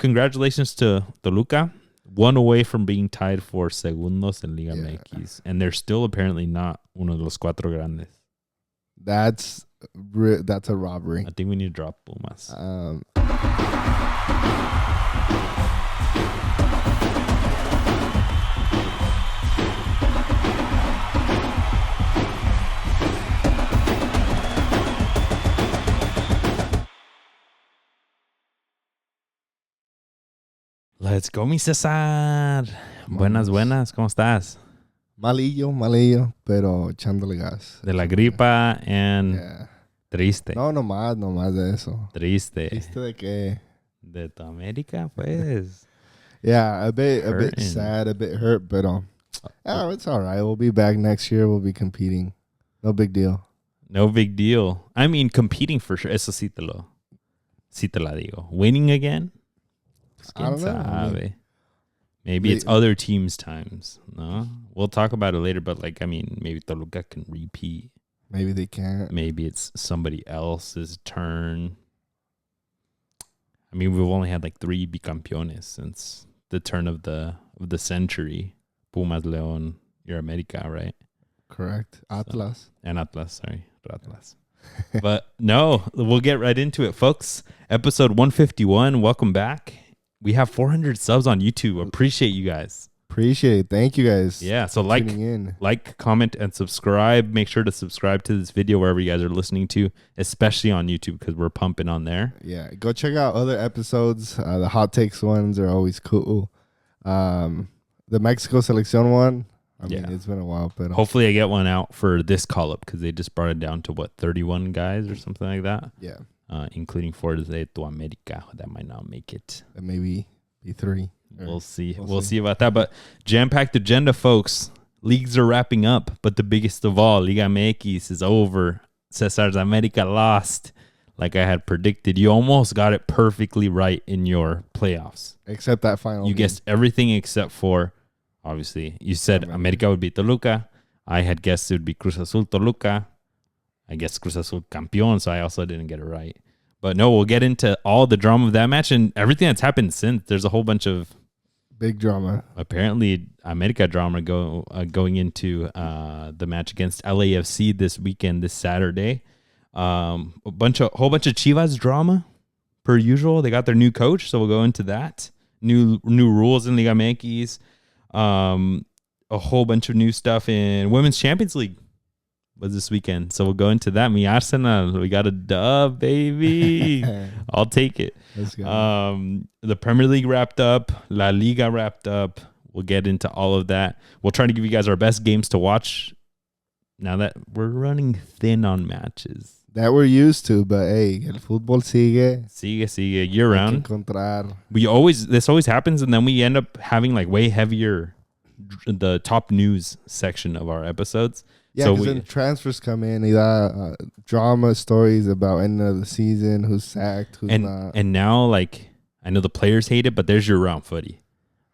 congratulations to Toluca. One away from being tied for segundos in Liga MX. And they're still apparently not uno de los cuatro grandes. That's a robbery. I think we need to drop Pumas. Let's go, mi Cesar. Buenas, ¿cómo estás? Malillo, pero echándole gas. De la gripa and triste. No más de eso. Triste. ¿Triste de qué? De tu América, pues. Yeah, a bit sad, a bit hurt, but it's all right. We'll be back next year. We'll be competing. No big deal. No big deal. I mean, competing for sure. Eso sí te la digo. Winning again? I don't know. Maybe it's other teams' times. No, we'll talk about it later. But maybe Toluca can repeat. Maybe they can't. Maybe it's somebody else's turn. I mean, we've only had 3 bicampeones since the turn of the century. Pumas, León, your America, right? Correct. Atlas. Sorry, Atlas. But no, we'll get right into it, folks. Episode 151. Welcome back. We have 400 subs on YouTube. Appreciate you guys. Appreciate it. Thank you guys. Yeah. So like, comment, and subscribe. Make sure to subscribe to this video wherever you guys are listening to, especially on YouTube because we're pumping on there. Yeah. Go check out other episodes. The hot takes ones are always cool. The Mexico Selección one. I mean, it's been a while, but hopefully I get one out for this call up because they just brought it down to 31 guys or something like that. Yeah. Including for the Tu America, that might not make it. Maybe be 3. We'll see. We'll see about that. But jam-packed agenda, folks. Leagues are wrapping up, but the biggest of all, Liga MX is over. Cesar's America lost, like I had predicted. You almost got it perfectly right in your playoffs. Except that final. You guessed everything except for, obviously, you said America would be Toluca. I had guessed it would be Cruz Azul Toluca. I guess Cruz Azul Campeón, so I also didn't get it right. But no, we'll get into all the drama of that match and everything that's happened since. There's a whole bunch of big drama. Apparently, America drama going into the match against LAFC this weekend, this Saturday. Whole bunch of Chivas drama, per usual. They got their new coach, so we'll go into that. New rules in Liga MX. A whole bunch of new stuff in Women's Champions League was this weekend. So we'll go into that. Mi Arsenal, we got a dub, baby. I'll take it. Let's go. The Premier League wrapped up. La Liga wrapped up. We'll get into all of that. We'll try to give you guys our best games to watch now that we're running thin on matches. That we're used to, but hey, el fútbol sigue. Sigue year round. Encontrar. This always happens, and then we end up having way heavier the top news section of our episodes. Yeah, because then transfers come in. You got drama stories about end of the season, who's sacked, who's not. And now, I know the players hate it, but there's your round footy,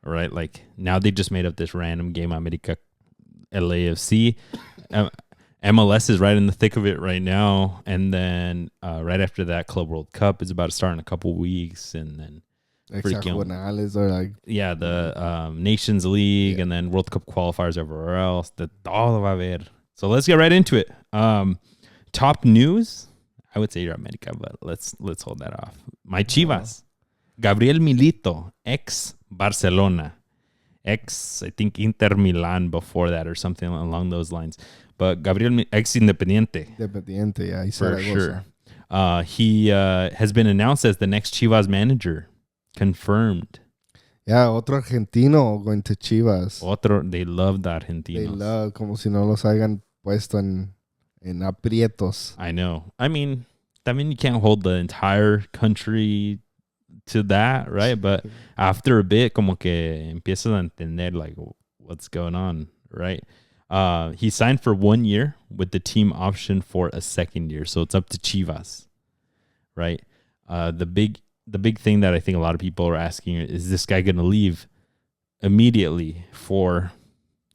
right? Now they just made up this random game, America LAFC. MLS is right in the thick of it right now. And then right after that, Club World Cup is about to start in a couple weeks. And then the Nations League and then World Cup qualifiers everywhere else. Todo va a haber. So let's get right into it. Top news, I would say you're America, but let's hold that off. My Chivas, Gabriel Milito, ex Barcelona, ex I think Inter Milan before that or something along those lines. But Gabriel ex Independiente. Independiente, yeah, he said for sure. He has been announced as the next Chivas manager, confirmed. Yeah, otro argentino going to Chivas. They love the Argentinos. They love, como si no los hayan puesto en aprietos. I know. I mean, you can't hold the entire country to that, right? But after a bit, como que empiezas a entender, what's going on, right? He signed for 1 year with the team option for a second year. So it's up to Chivas, right? The big thing that I think a lot of people are asking is this guy going to leave immediately for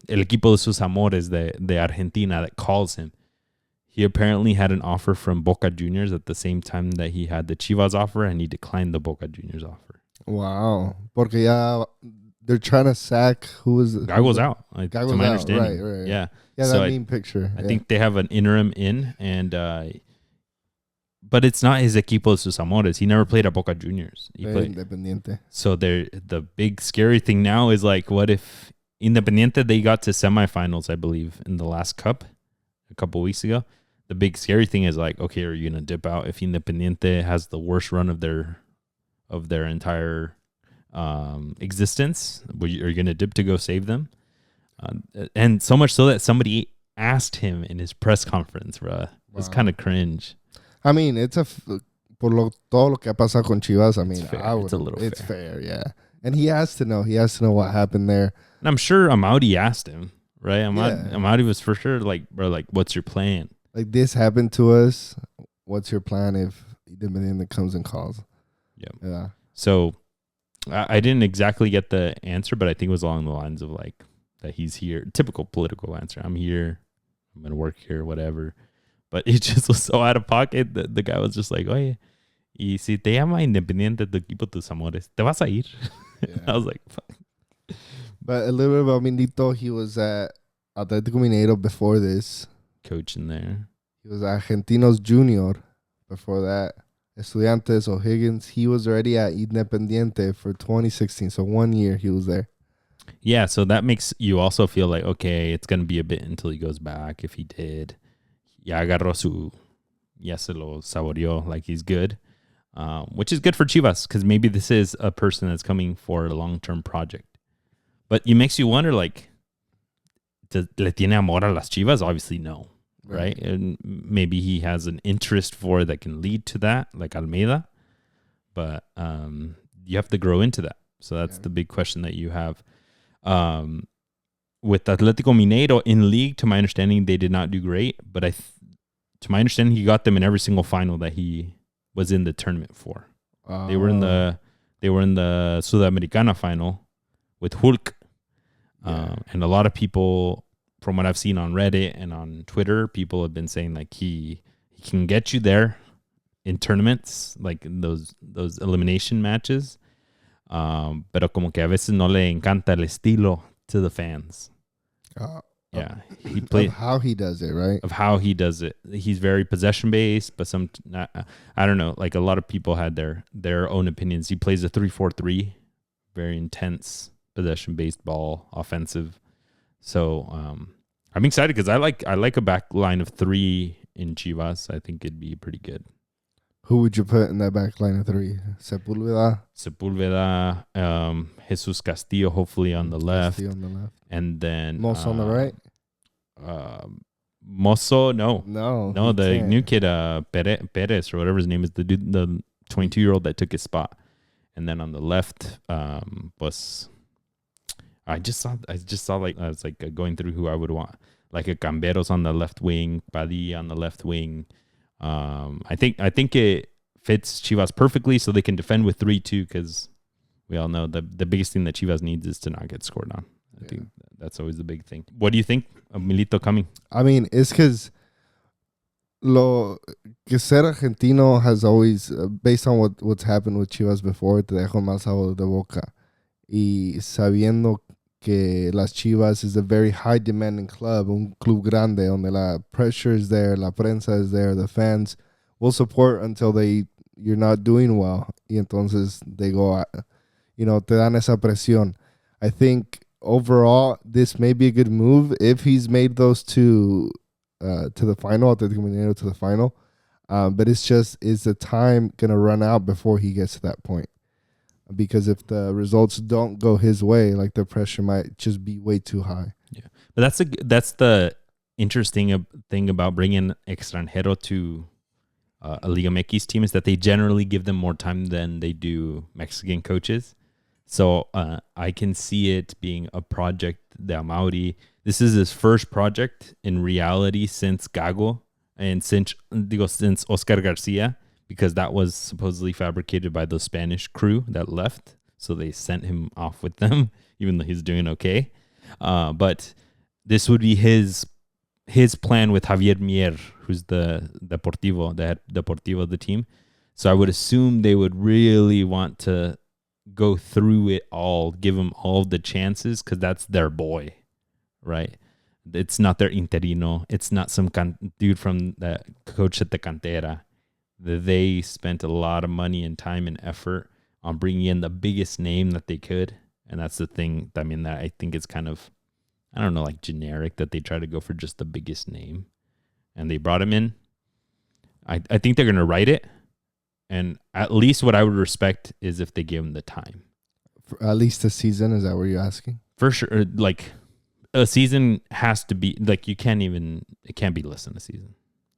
el equipo de sus amores de Argentina that calls him? He apparently had an offer from Boca Juniors at the same time that he had the Chivas offer, and he declined the Boca Juniors offer. Wow. Porque ya they're trying to sack Gago's out. Gago's to my out. understanding. Right. Yeah. Yeah, So that meme picture. I think they have an interim in, and but it's not his equipo sus amores. He never played at Boca Juniors. He played Independiente. So the big scary thing now is like, what if Independiente, they got to semifinals, I believe, in the last cup a couple weeks ago. The big scary thing is like, okay, are you gonna dip out if Independiente has the worst run of their entire existence? Are you gonna dip to go save them? And so much so that somebody asked him in his press conference, bro. It's kind of cringe. I mean, it's todo lo que ha pasado con Chivas. I mean, it's fair, yeah. And he has to know. He has to know what happened there. And I'm sure Amaudi asked him, right? Amaudi was for sure like, bro, like, what's your plan? Like, this happened to us. What's your plan if Independiente comes and calls? Yeah. So I didn't exactly get the answer, but I think it was along the lines of like that he's here. Typical political answer. I'm here. I'm going to work here, whatever. But it just was so out of pocket that the guy was just like, oye, y si te llama Independiente tu equipo tus amores, ¿te vas a ir? Yeah. I was like, fuck. But a little bit about Milito, he was at Atlético Mineiro before this. Coaching there. He was Argentinos Junior before that. Estudiantes, O'Higgins. He was already at Independiente for 2016. So 1 year he was there. Yeah, so that makes you also feel like, okay, it's going to be a bit until he goes back, if he did. Ya agarró ya se lo saboreó, like he's good. Which is good for Chivas, because maybe this is a person that's coming for a long-term project. But it makes you wonder, like, ¿le tiene amor a las Chivas? Obviously, no, right? And maybe he has an interest for that can lead to that, like Almeida. But you have to grow into that. So that's the big question that you have. With Atletico Mineiro in league, to my understanding, they did not do great. But to my understanding, he got them in every single final that he was in the tournament for. They were in the Sudamericana final with Hulk. And a lot of people, from what I've seen on Reddit and on Twitter, people have been saying like he can get you there in tournaments, like in those elimination matches. Pero como que a veces no le encanta el estilo to the fans. He played of how he does it, right? Of how he does it. He's very possession based, but I don't know. Like a lot of people had their own opinions. He plays a 3-4-3, very intense possession based ball, offensive. So I'm excited because I like a back line of 3 in Chivas. I think it'd be pretty good. Who would you put in that back line of 3? Sepulveda, Jesus Castillo, hopefully on the left. And then Mozo on the right. Mozo, no, the can't. new kid, Perez or whatever his name is, the dude, the 22-year-old that took his spot. And then on the left, was I just saw like I was like going through who I would want, like a Camberos on the left wing, Padilla on the left wing. I think it fits Chivas perfectly, so they can defend with 3-2, because we all know the biggest thing that Chivas needs is to not get scored on. I think that's always the big thing. What do you think of Milito coming? I mean, it's because que ser argentino has always, based on what's happened with Chivas before, te dejo mal sabor de boca. Y sabiendo que las Chivas is a very high demanding club, un club grande, donde la pressure is there, la prensa is there, the fans will support until you're not doing well. Y entonces they go, te dan esa presión. I think overall, this may be a good move if he's made those two to the final, Atlético Mineiro to the final. But is the time going to run out before he gets to that point? Because if the results don't go his way, like the pressure might just be way too high. Yeah, but that's the interesting thing about bringing extranjero to a Liga MX team, is that they generally give them more time than they do Mexican coaches. So I can see it being a project de Amauri. This is his first project in reality since Gago and since Oscar Garcia, because that was supposedly fabricated by the Spanish crew that left. So they sent him off with them, even though he's doing okay. But this would be his plan with Javier Mier, who's the head Deportivo of the team. So I would assume they would really want to go through it all, give him all the chances because that's their boy, right? It's not their interino. It's not some dude from the coach at the cantera. They spent a lot of money and time and effort on bringing in the biggest name that they could. And that's the thing. I mean, that I think it's kind of, I don't know, like generic that they try to go for just the biggest name. And they brought him in. I think they're going to write it. And at least what I would respect is if they give him the time. For at least a season, is that what you're asking? For sure. Like, a season has to be, like, it can't be less than a season.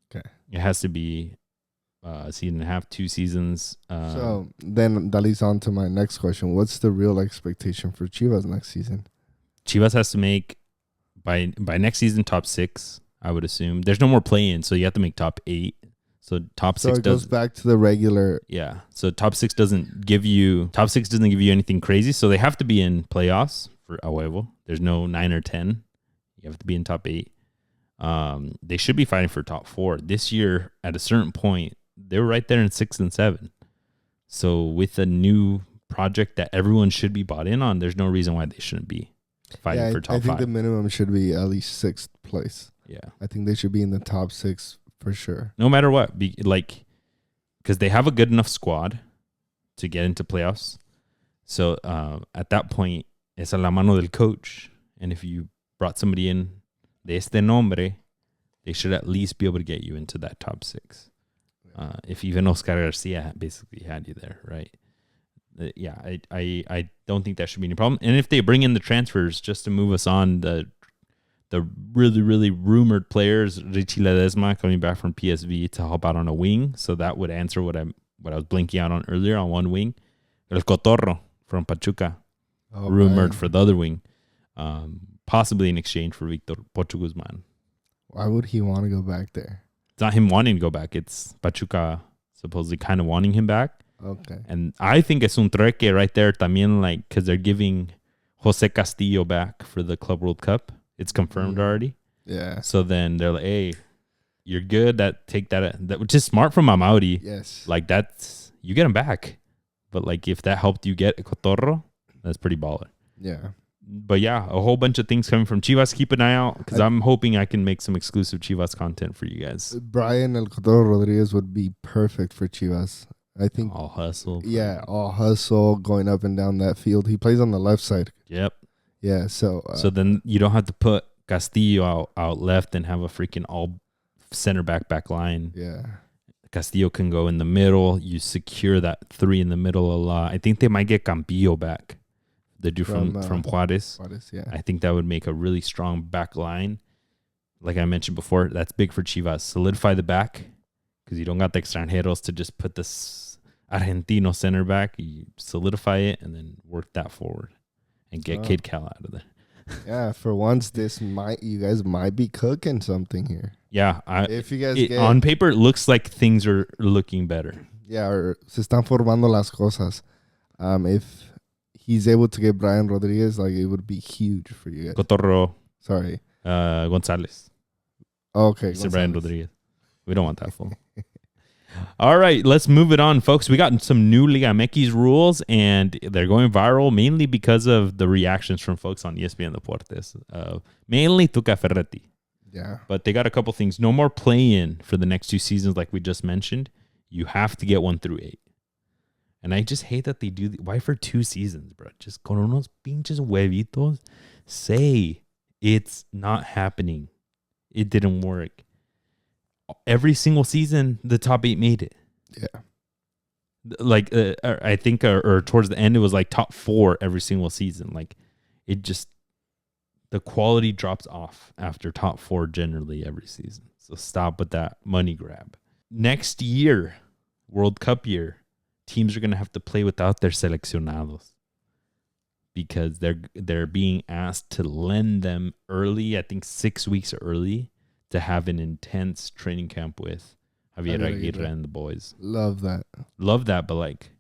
Okay. It has to be a season and a half, 2 seasons. So then that leads on to my next question. What's the real expectation for Chivas next season? Chivas has to make, by next season, top 6, I would assume. There's no more play-in, so you have to make top 8. So top 6 goes back to the regular. Yeah. So top 6 doesn't give you anything crazy. So they have to be in playoffs for a huevo. There's no 9 or 10. You have to be in top 8. They should be fighting for top 4. This year, at a certain point, they were right there in 6 and 7. So with a new project that everyone should be bought in on, there's no reason why they shouldn't be fighting for top 5. I think the minimum should be at least 6th place. Yeah. I think they should be in the top 6 for sure. No matter what. Because they have a good enough squad to get into playoffs. So at that point, es a la mano del coach. And if you brought somebody in de este nombre, they should at least be able to get you into that top 6. If even Oscar Garcia basically had you there, right? I don't think that should be any problem. And if they bring in the transfers just to move us on, the really, really rumored players, Richie Ledesma coming back from PSV to help out on a wing. So that would answer what I was blinking out on earlier on one wing. El Cotorro from Pachuca, rumored for the other wing, possibly in exchange for Victor Pocho Guzman. Why would he want to go back there? It's not him wanting to go back. It's Pachuca supposedly kind of wanting him back. Okay. And I think it's un treque right there también, like, because they're giving Jose Castillo back for the Club World Cup. It's confirmed already. Yeah. So then they're like, hey, you're good. Take that, which is smart from Amauri. Yes. Like, you get him back. But like, if that helped you get a Cotorro, that's pretty baller. Yeah. But yeah, a whole bunch of things coming from Chivas. Keep an eye out because I'm hoping I can make some exclusive Chivas content for you guys. Brian El Cotorro Rodriguez would be perfect for Chivas. I think all hustle. Yeah, all hustle, going up and down that field. He plays on the left side. Yep. Yeah, so then you don't have to put Castillo out left and have a freaking all center back line. Yeah. Castillo can go in the middle. You secure that 3 in the middle a lot. I think they might get Campillo back. The dude from Juarez. Juarez, yeah. I think that would make a really strong back line. Like I mentioned before, that's big for Chivas. Solidify the back because you don't got the extranjeros to just put this Argentino center back. You solidify it and then work that forward and get Kid Cal out of there. Yeah, for once, you guys might be cooking something here. Yeah, if you guys get on paper, it looks like things are looking better. Yeah, or se están formando las cosas. If he's able to get Brian Rodriguez, like, it would be huge for you guys. Cotorro. Sorry. Gonzalez. Okay. Brian Rodriguez. We don't want that fool. All right, let's move it on, folks. We got some new Liga MX rules, and they're going viral mainly because of the reactions from folks on ESPN Deportes. Mainly Tuca Ferretti. Yeah. But they got a couple things. No more play-in for the next 2 seasons like we just mentioned. You have to get 1 through 8. And I just hate that they do. Why for 2 seasons, bro? Just con unos pinches huevitos. Say it's not happening. It didn't work. Every single season, the top 8 made it. Yeah. Like, I think, or towards the end, it was like top 4 every single season. Like, it just, the quality drops off after top 4 generally every season. So stop with that money grab. Next year, World Cup year, teams are going to have to play without their seleccionados because they're being asked to lend them early, I think 6 weeks early, to have an intense training camp with Javier Aguirre and the boys. Love that. But like,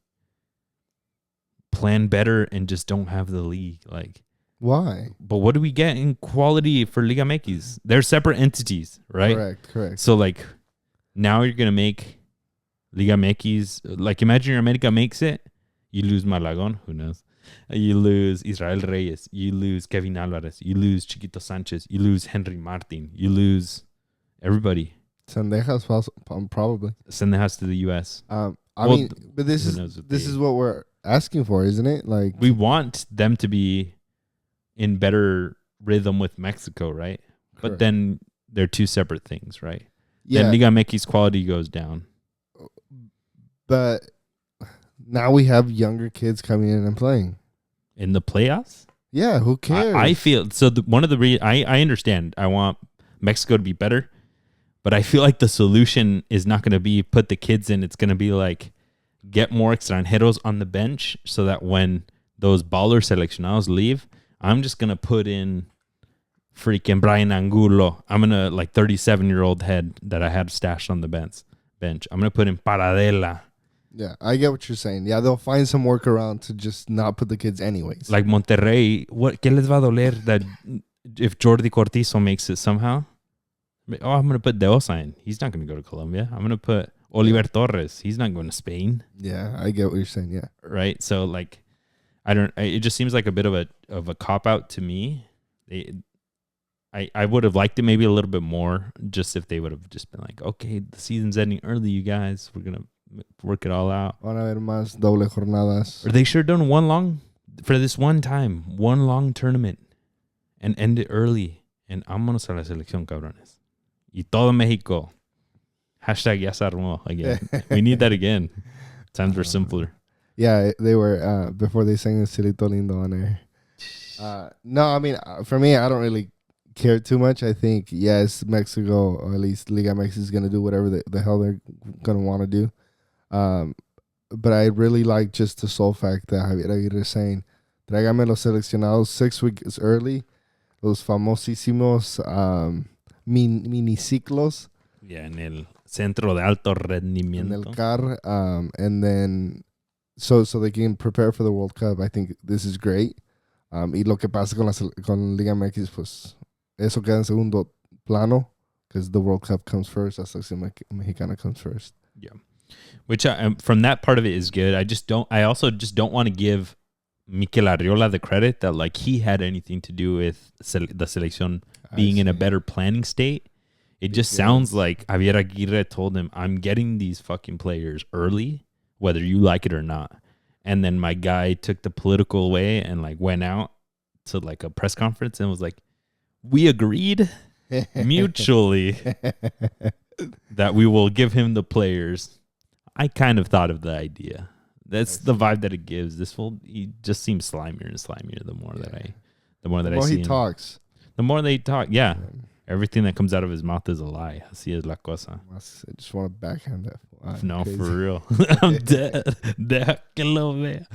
plan better and just don't have the league. Like, why? But what do we get in quality for Liga MX? They're separate entities, right? Correct. So like, now you're gonna make Liga MX. Like, imagine your America makes it. You lose Malagon, who knows? You lose Israel Reyes. You lose Kevin Alvarez. You lose Chiquito Sanchez. You lose Henry Martin. You lose everybody. Sendejas probably. Sendejas to the U.S. I mean, but this is what we're asking for, isn't it? Like, we want them to be in better rhythm with Mexico, right? correct. But then they're two separate things, right? Yeah. Then Liga MX quality goes down. But now we have younger kids coming in and playing. In the playoffs? Yeah, who cares? I feel so. One of the reasons I understand, I want Mexico to be better, but I feel like the solution is not going to be put the kids in. It's going to be like get more extranjeros on the bench so that when those baller seleccionados leave, I'm just going to put in freaking Brian Angulo. I'm going to, like, 37-year-old head that I had stashed on the bench. I'm going to put in Paradela. Yeah, I get what you're saying. Yeah, they'll find some workaround to just not put the kids anyways. Like Monterrey, ¿qué les va a doler that if Jordi Cortizo makes it somehow? Oh, I'm going to put De Osa in. He's not going to go to Colombia. I'm going to put Oliver Torres. He's not going to Spain. Yeah, I get what you're saying. Yeah. Right? So, like, it just seems like a bit of a cop-out to me. I would have liked it maybe a little bit more just if they would have just been like, okay, the season's ending early, you guys. We're going to work it all out. Van a haber más doble jornadas. Or they should have done one long tournament and end it early. And vámonos a la selección, cabrones. Y todo México. Hashtag ya se armó again. We need that again. Times were simpler. Yeah, they were before they sang the Cielito Lindo on air. No, I mean, for me, I don't really care too much. I think, yes, Mexico, or at least Liga MX, is going to do whatever the hell they're going to want to do. But I really like just the sole fact that Javier Aguirre is saying, tráigame los seleccionados 6 weeks early, los famosísimos miniciclos. Yeah, en el centro de alto rendimiento. En el CAR, and then so they can prepare for the World Cup. I think this is great. Y lo que pasa con Liga MX, pues eso queda en segundo plano because the World Cup comes first. La selección mexicana comes first. Yeah. Which from that part of it is good. I also just don't want to give Mikel Arriola the credit that like he had anything to do with the selección being in a better planning state. It just sounds like Javier Aguirre told him, I'm getting these fucking players early, whether you like it or not. And then my guy took the political way and like went out to like a press conference and was like, we agreed mutually that we will give him the players. I kind of thought of the idea. That's the vibe that it gives. He just seems slimier and slimier the more that I see. The more he talks. The more they talk, yeah. Everything that comes out of his mouth is a lie. Así es la cosa. I just want to backhand that. No, crazy. For real. I'm dead. Deja que lo vea.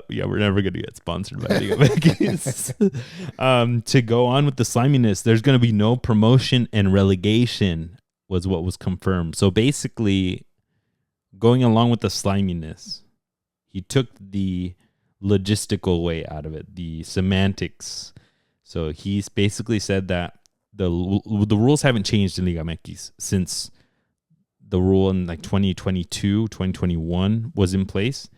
Yeah, we're never going to get sponsored by Liga MX. To go on with the sliminess, there's going to be no promotion and relegation was what was confirmed. So basically, going along with the sliminess, he took the logistical way out of it, the semantics. So he's basically said that the rules haven't changed in Liga MX since the rule in like 2022, 2021 was in place,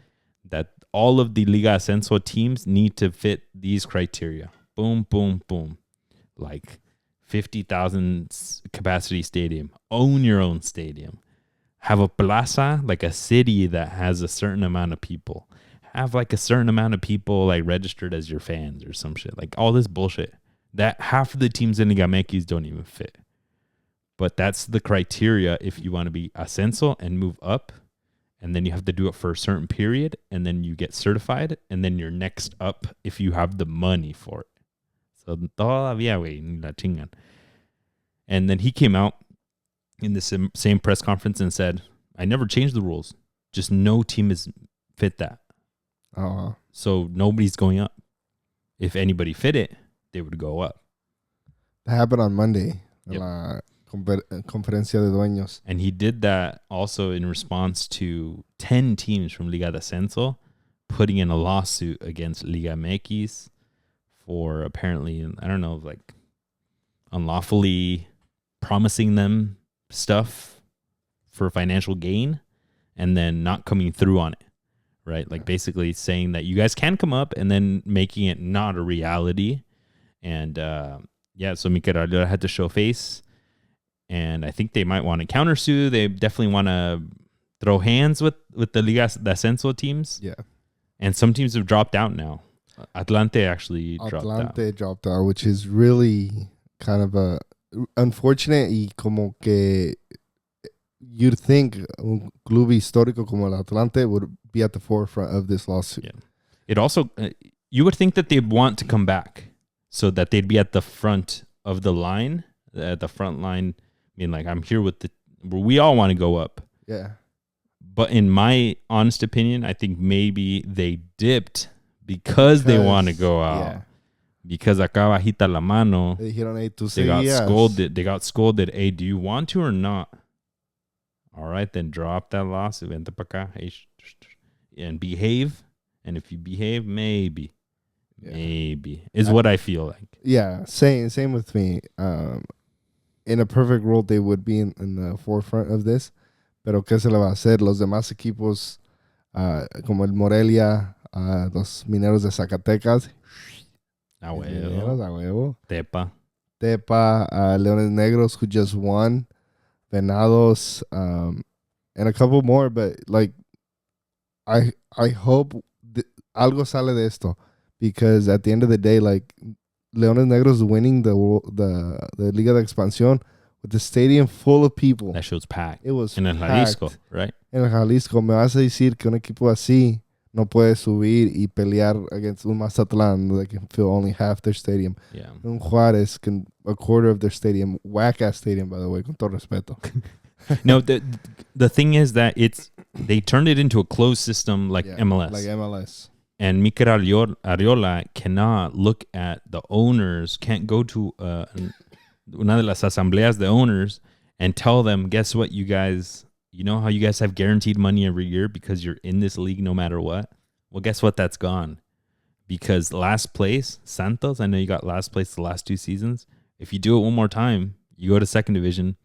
that all of the Liga Ascenso teams need to fit these criteria. Boom, boom, boom. Like 50,000 capacity stadium. Own your own stadium. Have a plaza, like a city that has a certain amount of people. Have like a certain amount of people like registered as your fans or some shit. Like all this bullshit that half of the teams in Liga MX don't even fit. But that's the criteria if you want to be ascenso and move up. And then you have to do it for a certain period. And then you get certified. And then you're next up if you have the money for it. So todavía, güey, ni la chingan. And then he came out in the same press conference and said, I never changed the rules. Just no team is fit that. So nobody's going up. If anybody fit it, they would go up. That happened on Monday. Yep. La conferencia de dueños. And he did that also in response to 10 teams from Liga de Ascenso putting in a lawsuit against Liga MX for apparently, I don't know, like unlawfully promising them stuff for financial gain and then not coming through on it. right? Like basically saying that you guys can come up and then making it not a reality. And so Mikel Arriola had to show face. And I think they might want to countersue. They definitely want to throw hands with the Liga de Ascenso teams. Yeah. And some teams have dropped out now. Atlante actually dropped out, which is really kind of unfortunate. Y como que you'd think un club histórico como el Atlante would be at the forefront of this lawsuit. Yeah. It also, you would think that they'd want to come back so that they'd be at the front of the line, at the front line. I mean, like, I'm here with we all want to go up. Yeah. But in my honest opinion, I think maybe they dipped because they want to go out. Yeah. Because acá bajita la mano, they got scolded. They got scolded. Hey, do you want to or not? All right, then drop that lawsuit. Vente pa acá. Hey, and behave. And if you behave, maybe is what I feel like. Yeah, same with me. In a perfect world, they would be in the forefront of this. Pero ¿qué se le va a hacer? Los demás equipos, como el Morelia, los Mineros de Zacatecas. A huevo. Tepa, Leones Negros, who just won. Venados, and a couple more. But, like, I hope algo sale de esto. Because at the end of the day, like, Leones Negros winning the Liga de Expansión with the stadium full of people. That show's packed. It was in el Jalisco, right? En el Jalisco. Me vas a decir que un equipo así no puede subir y pelear against un Mazatlán that can fill only half their stadium. Yeah. Un Juárez can a quarter of their stadium. Whack-ass stadium, by the way, con todo respeto. No, the thing is that they turned it into a closed system like MLS. Like MLS. And Mikel Arriola cannot look at the owners, can't go to una de las asambleas de owners and tell them, guess what, you guys, you know how you guys have guaranteed money every year because you're in this league no matter what? Well, guess what? That's gone. Because last place, Santos, I know you got last place the last 2 seasons. If you do it one more time, you go to second division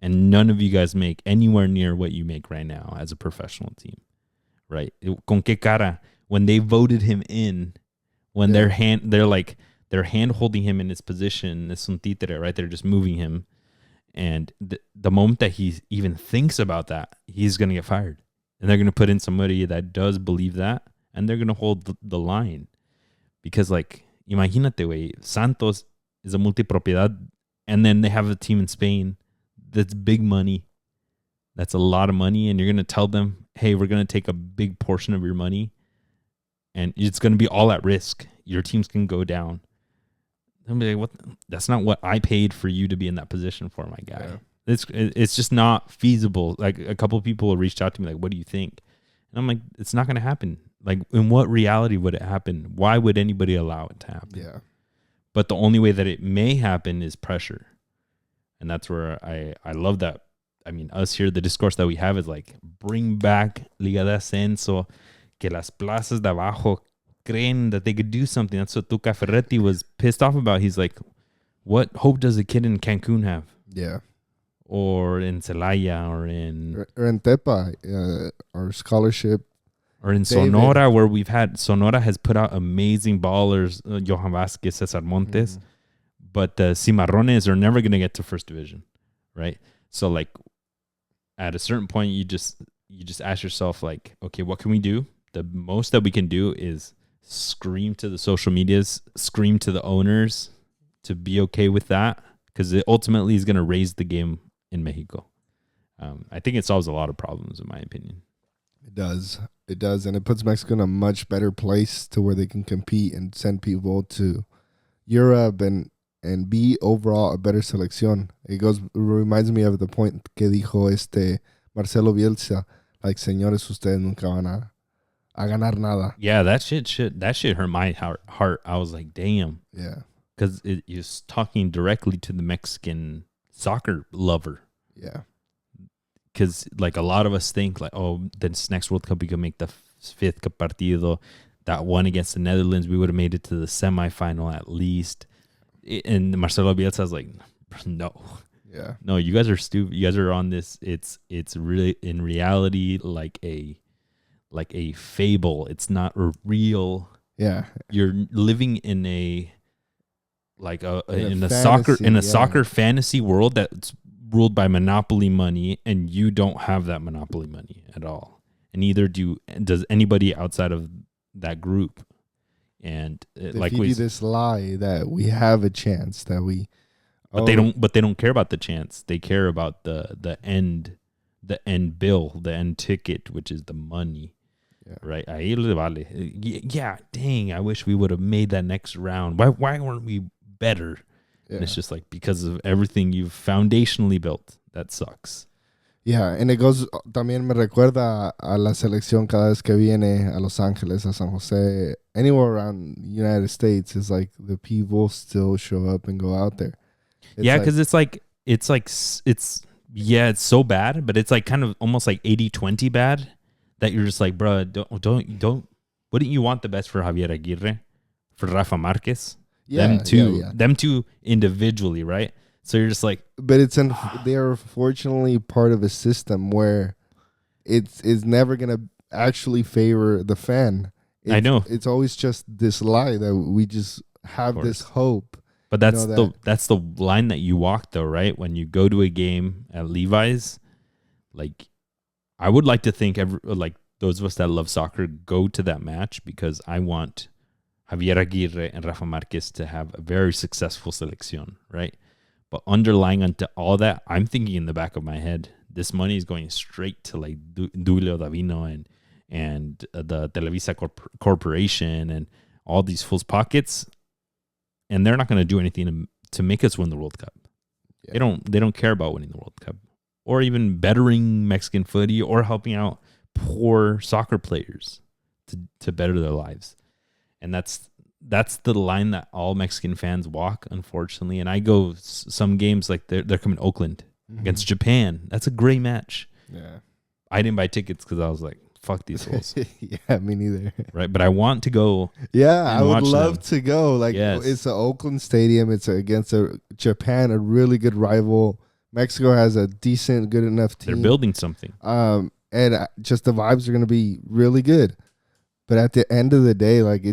and none of you guys make anywhere near what you make right now as a professional team. Right? Con qué cara? When they voted him in, when they're hand holding him in his position, es un títere, right? They're just moving him. And the moment that he even thinks about that, he's going to get fired. And they're going to put in somebody that does believe that, and they're going to hold the line. Because, like, imagínate, güey, Santos is a multipropiedad, and then they have a team in Spain that's big money. That's a lot of money, and you're going to tell them, hey, we're going to take a big portion of your money, and it's going to be all at risk. Your teams can go down. They'll be like, what? That's not what I paid for you to be in that position for, my guy. Yeah. It's just not feasible. Like, a couple of people reached out to me like, what do you think? And I'm like, it's not going to happen. Like, in what reality would it happen? Why would anybody allow it to happen? Yeah. But the only way that it may happen is pressure. And that's where I love that. I mean, us here, the discourse that we have is like, bring back Liga de Ascenso, que las plazas de abajo creen that they could do something. That's what Tuca Ferretti was pissed off about. He's like, what hope does a kid in Cancun have? Yeah. Or in Celaya or in Tepa, or scholarship. Or in David. Sonora, where Sonora has put out amazing ballers, Johan Vazquez, Cesar Montes. Mm-hmm. But the Cimarrones are never going to get to first division, right? So, like, at a certain point, you just ask yourself, like, okay, what can we do? The most that we can do is scream to the social medias, scream to the owners to be okay with that, because it ultimately is going to raise the game in Mexico. I think it solves a lot of problems, in my opinion. It does, and it puts Mexico in a much better place to where they can compete and send people to Europe and be overall a better selección. It reminds me of the point que dijo Marcelo Bielsa, like, señores, ustedes nunca van a ganar nada. Yeah, that shit hurt my heart. I was like, damn. Yeah. Because it is talking directly to the Mexican soccer lover. Yeah. Because, like, a lot of us think, like, oh, this next World Cup we can make the fifth partido. That one against the Netherlands, we would have made it to the semifinal at least. And Marcelo Bielsa was like, no. Yeah. No, you guys are stupid. You guys are on this. It's really, in reality, like like a fable. It's not a real. Yeah. You're living in a fantasy, soccer fantasy world that's ruled by monopoly money, and you don't have that monopoly money at all, and neither does anybody outside of that group. And they feed you this lie that we have a chance, that we. But they don't care about the chance. They care about the end bill, the end ticket, which is the money. Yeah. Right? Ahí le vale. Yeah, dang, I wish we would have made that next round. Why weren't we better? Yeah. And it's just like, because of everything you've foundationally built. That sucks. Yeah, and it goes, también me recuerda a la selección cada vez que viene a Los Ángeles, a San Jose, anywhere around the United States. It's like the people still show up and go out there. Because it's so bad, but it's like kind of almost like 80-20 bad, that you're just like, bro, don't. Wouldn't you want the best for Javier Aguirre, for Rafa Marquez? Yeah, them two individually, right? So you're just like, but they are fortunately part of a system where it's never gonna actually favor the fan. I know it's always just this lie that we just have this hope. But that's the line that you walk, though, right? When you go to a game at Levi's, like, I would like to think like those of us that love soccer go to that match because I want Javier Aguirre and Rafa Marquez to have a very successful selección, right? But underlying onto all that, I'm thinking in the back of my head, this money is going straight to like Duilio Davino and the Televisa Corporation and all these fools' pockets. And they're not going to do anything to make us win the World Cup. Yeah. They don't care about winning the World Cup, or even bettering Mexican footy, or helping out poor soccer players to better their lives. And that's the line that all Mexican fans walk, unfortunately. And I go some games, like they're coming to Oakland against Japan. That's a great match. Yeah, I didn't buy tickets because I was like, fuck these fools. Yeah, me neither. Right, but I want to go. Yeah, I would love to go. Like, It's an Oakland stadium. It's against Japan, a really good rival. Mexico has a decent, good enough team. They're building something. And just the vibes are going to be really good. But at the end of the day, like,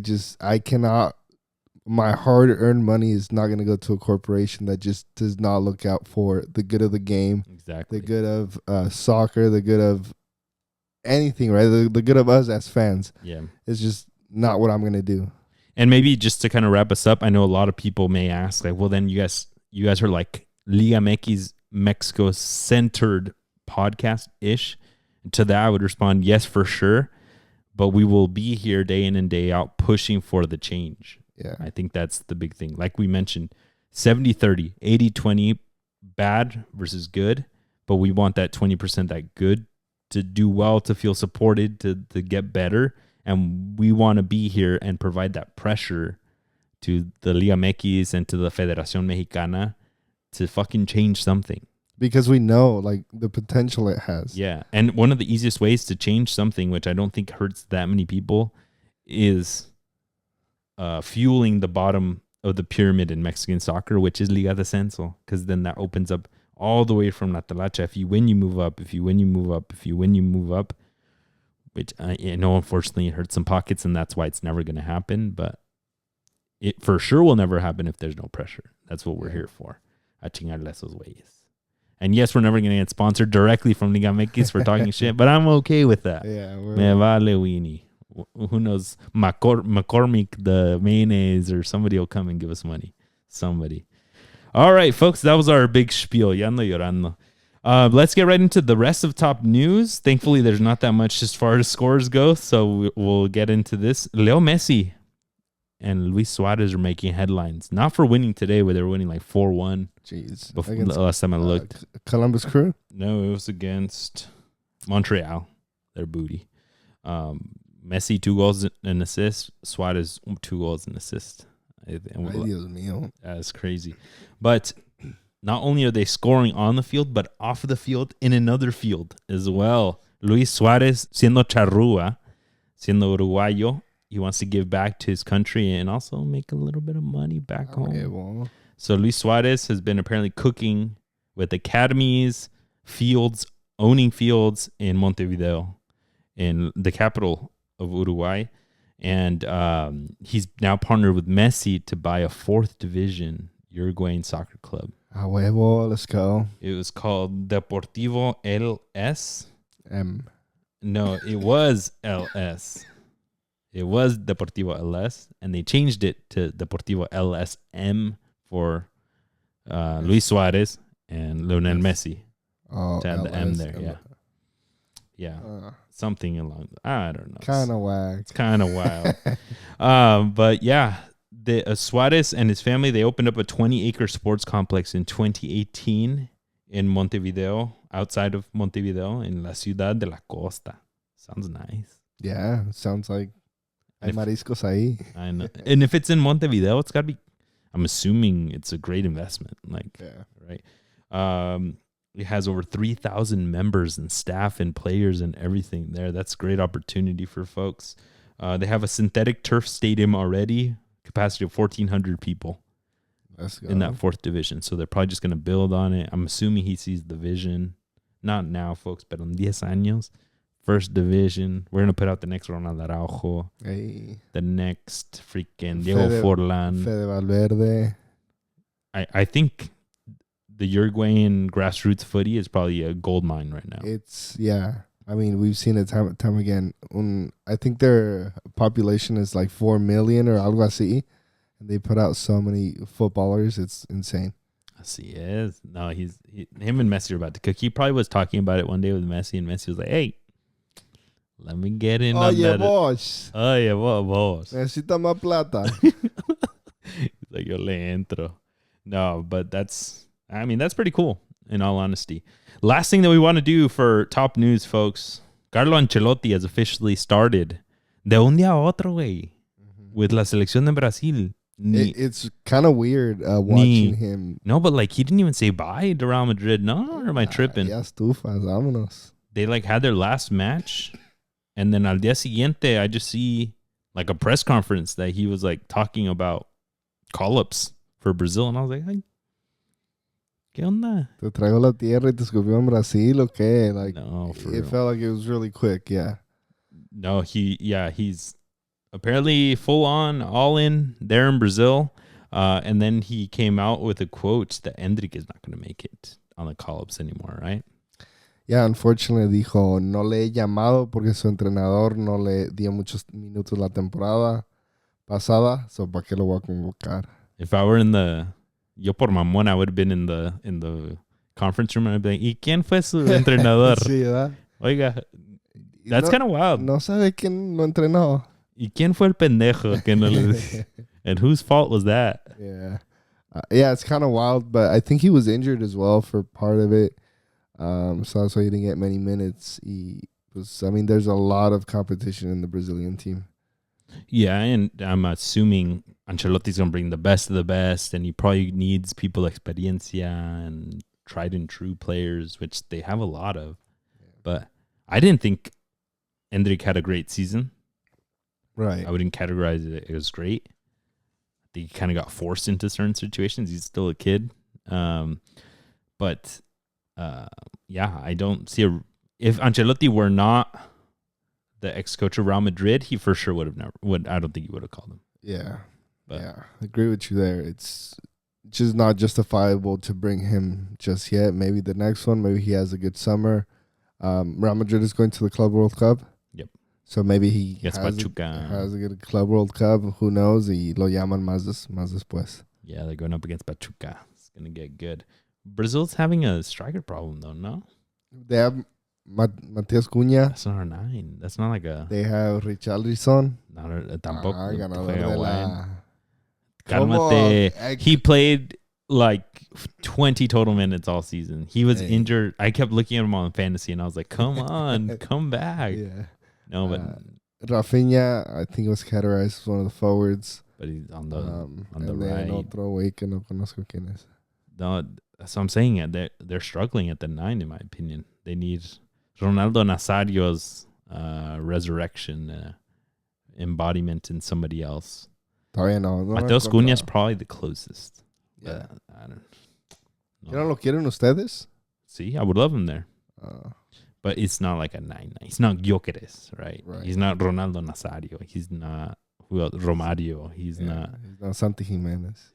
my hard-earned money is not going to go to a corporation that just does not look out for the good of the game. Exactly. The good of soccer, the good of anything, right? The good of us as fans. Yeah. It's just not what I'm going to do. And maybe just to kind of wrap us up, I know a lot of people may ask, like, well, then you guys are like Liga MX Mexico-centered podcast-ish. And to that, I would respond, yes, for sure. But we will be here day in and day out pushing for the change. Yeah. I think that's the big thing. Like we mentioned, 70-30, 80-20, bad versus good. But we want that 20% that good to do well, to feel supported, to get better. And we want to be here and provide that pressure to the Liga MX and to the Federación Mexicana to fucking change something. Because we know, like, the potential it has. Yeah. And one of the easiest ways to change something, which I don't think hurts that many people, is fueling the bottom of the pyramid in Mexican soccer, which is Liga Descenso. Because then that opens up all the way from La Talacha. If you win, you move up. If you win, you move up. If you win, you move up. Which I know, unfortunately, it hurts some pockets, and that's why it's never going to happen. But it for sure will never happen if there's no pressure. That's what we're here for. A chingarle esos güeyes. And yes, we're never going to get sponsored directly from Liga MX for talking shit, but I'm okay with that. Yeah, Me vale weenie. Who knows? McCormick, the mayonnaise, or somebody will come and give us money. Somebody. All right, folks, that was our big spiel. Ya ando llorando. Let's get right into the rest of top news. Thankfully, there's not that much as far as scores go, so we'll get into this. Leo Messi and Luis Suarez are making headlines. Not for winning today, where they were winning like 4-1. Jeez. The last time I looked. Columbus Crew? No, it was against Montreal. Their booty. Messi 2 goals and assists. Suarez 2 goals and assists. Ay, Dios mío. That's crazy. But not only are they scoring on the field, but off the field in another field as well. Luis Suarez, siendo charrúa, siendo uruguayo, he wants to give back to his country and also make a little bit of money back home. Okay, well. So Luis Suarez has been apparently cooking with academies, fields, owning fields in Montevideo. in the capital of Uruguay. And he's now partnered with Messi to buy a 4th division Uruguayan soccer club. A huevo, let's go. It was called Deportivo LS. No, it was LS. It was Deportivo LS, and they changed it to Deportivo LSM for Luis Suarez and Lionel Messi. Oh, to add the M there, LS. yeah. Something along. I don't know. Kind of whack. It's kind of wild. But yeah, the Suarez and his family, they opened up a 20-acre sports complex in 2018 in Montevideo, outside of Montevideo, in La Ciudad de la Costa. Sounds nice. Yeah, sounds like hay mariscos ahí. I know. And if it's in Montevideo, it's got to be, I'm assuming it's a great investment. Like, right? It has over 3,000 members and staff and players and everything there. That's a great opportunity for folks. They have a synthetic turf stadium already, capacity of 1,400 people in that 4th division. So they're probably just going to build on it. I'm assuming he sees the vision. Not now, folks, but on 10 años. 1st division. We're going to put out the next Ronald Araujo. Hey. The next freaking Diego Forlán. Fede Valverde. I think the Uruguayan grassroots footy is probably a gold mine right now. I mean, we've seen it time again. I think their population is like 4 million or algo así. And they put out so many footballers. It's insane. Así es. No, him and Messi are about to cook. He probably was talking about it one day with Messi, and Messi was like, hey, let me get in on that. Boss. Oye, boss. Necesita más plata. He's like, yo le entro. No, but that's pretty cool, in all honesty. Last thing that we want to do for top news, folks. Carlo Ancelotti has officially started de un día a otro, güey, with la selección de Brasil. It's kind of weird watching him. No, but like he didn't even say bye to Real Madrid. No, or am I tripping? Ya estufas, vámonos. They like had their last match, and then al día siguiente, I just see like a press conference that he was like talking about call-ups for Brazil, and I was like, hey, ¿qué onda? Te traigo la tierra y te escupió en Brasil, ¿o qué? Like, no, it felt like it was really quick, yeah. No, he's apparently full on, all in there in Brazil. And then he came out with a quote that Endrick is not going to make it on the call-ups anymore, right? Yeah, unfortunately dijo, no le he llamado porque su entrenador no le dio muchos minutos la temporada pasada, so ¿para qué lo voy a convocar? If I were yo por mamón, I would have been in the conference room and I'd be like, ¿y quién fue su entrenador? Sí, ¿verdad? Oiga, that's kind of wild. No sabe quién lo entrenó. ¿Y quién fue el pendejo que no le... And whose fault was that? Yeah. Yeah, it's kind of wild, but I think he was injured as well for part of it. So that's why he didn't get many minutes. There's a lot of competition in the Brazilian team. Yeah, and I'm assuming Ancelotti's going to bring the best of the best, and he probably needs people experiencia and tried and true players, which they have a lot of. Yeah. But I didn't think Endrick had a great season. Right. I wouldn't categorize it as great. I think he kind of got forced into certain situations. He's still a kid. But I don't see if Ancelotti were not the ex-coach of Real Madrid, he for sure I don't think he would have called him. Yeah. But I agree with you there. It's just not justifiable to bring him just yet. Maybe the next one, maybe he has a good summer. Real Madrid is going to the Club World Cup. Yep. So maybe he has a good Club World Cup. Who knows? Y lo llaman más después. Yeah, they're going up against Pachuca. It's going to get good. Brazil's having a striker problem, though, no? They have Matias Cunha. That's not our 9. That's not like a... They have Richarlison. Tampoco. Cálmate. He played like 20 total minutes all season. He was injured. I kept looking at him on fantasy, and I was like, come on, come back. Yeah. No, but Rafinha, I think it was categorized as one of the forwards. But he's on the right. Otro güey que no conozco quién es. No, that's what I'm saying. They're struggling at the 9, in my opinion. They need Ronaldo Nazario's resurrection, embodiment in somebody else. Todavía no. Mateus Cunha is probably the closest. Yeah. I don't know. ¿Ya no lo quieren ustedes? See, I would love him there. But it's not like a 9. He's not Gyökeres, right? He's not Ronaldo Nazario. He's not Romario. He's not Santi Jimenez.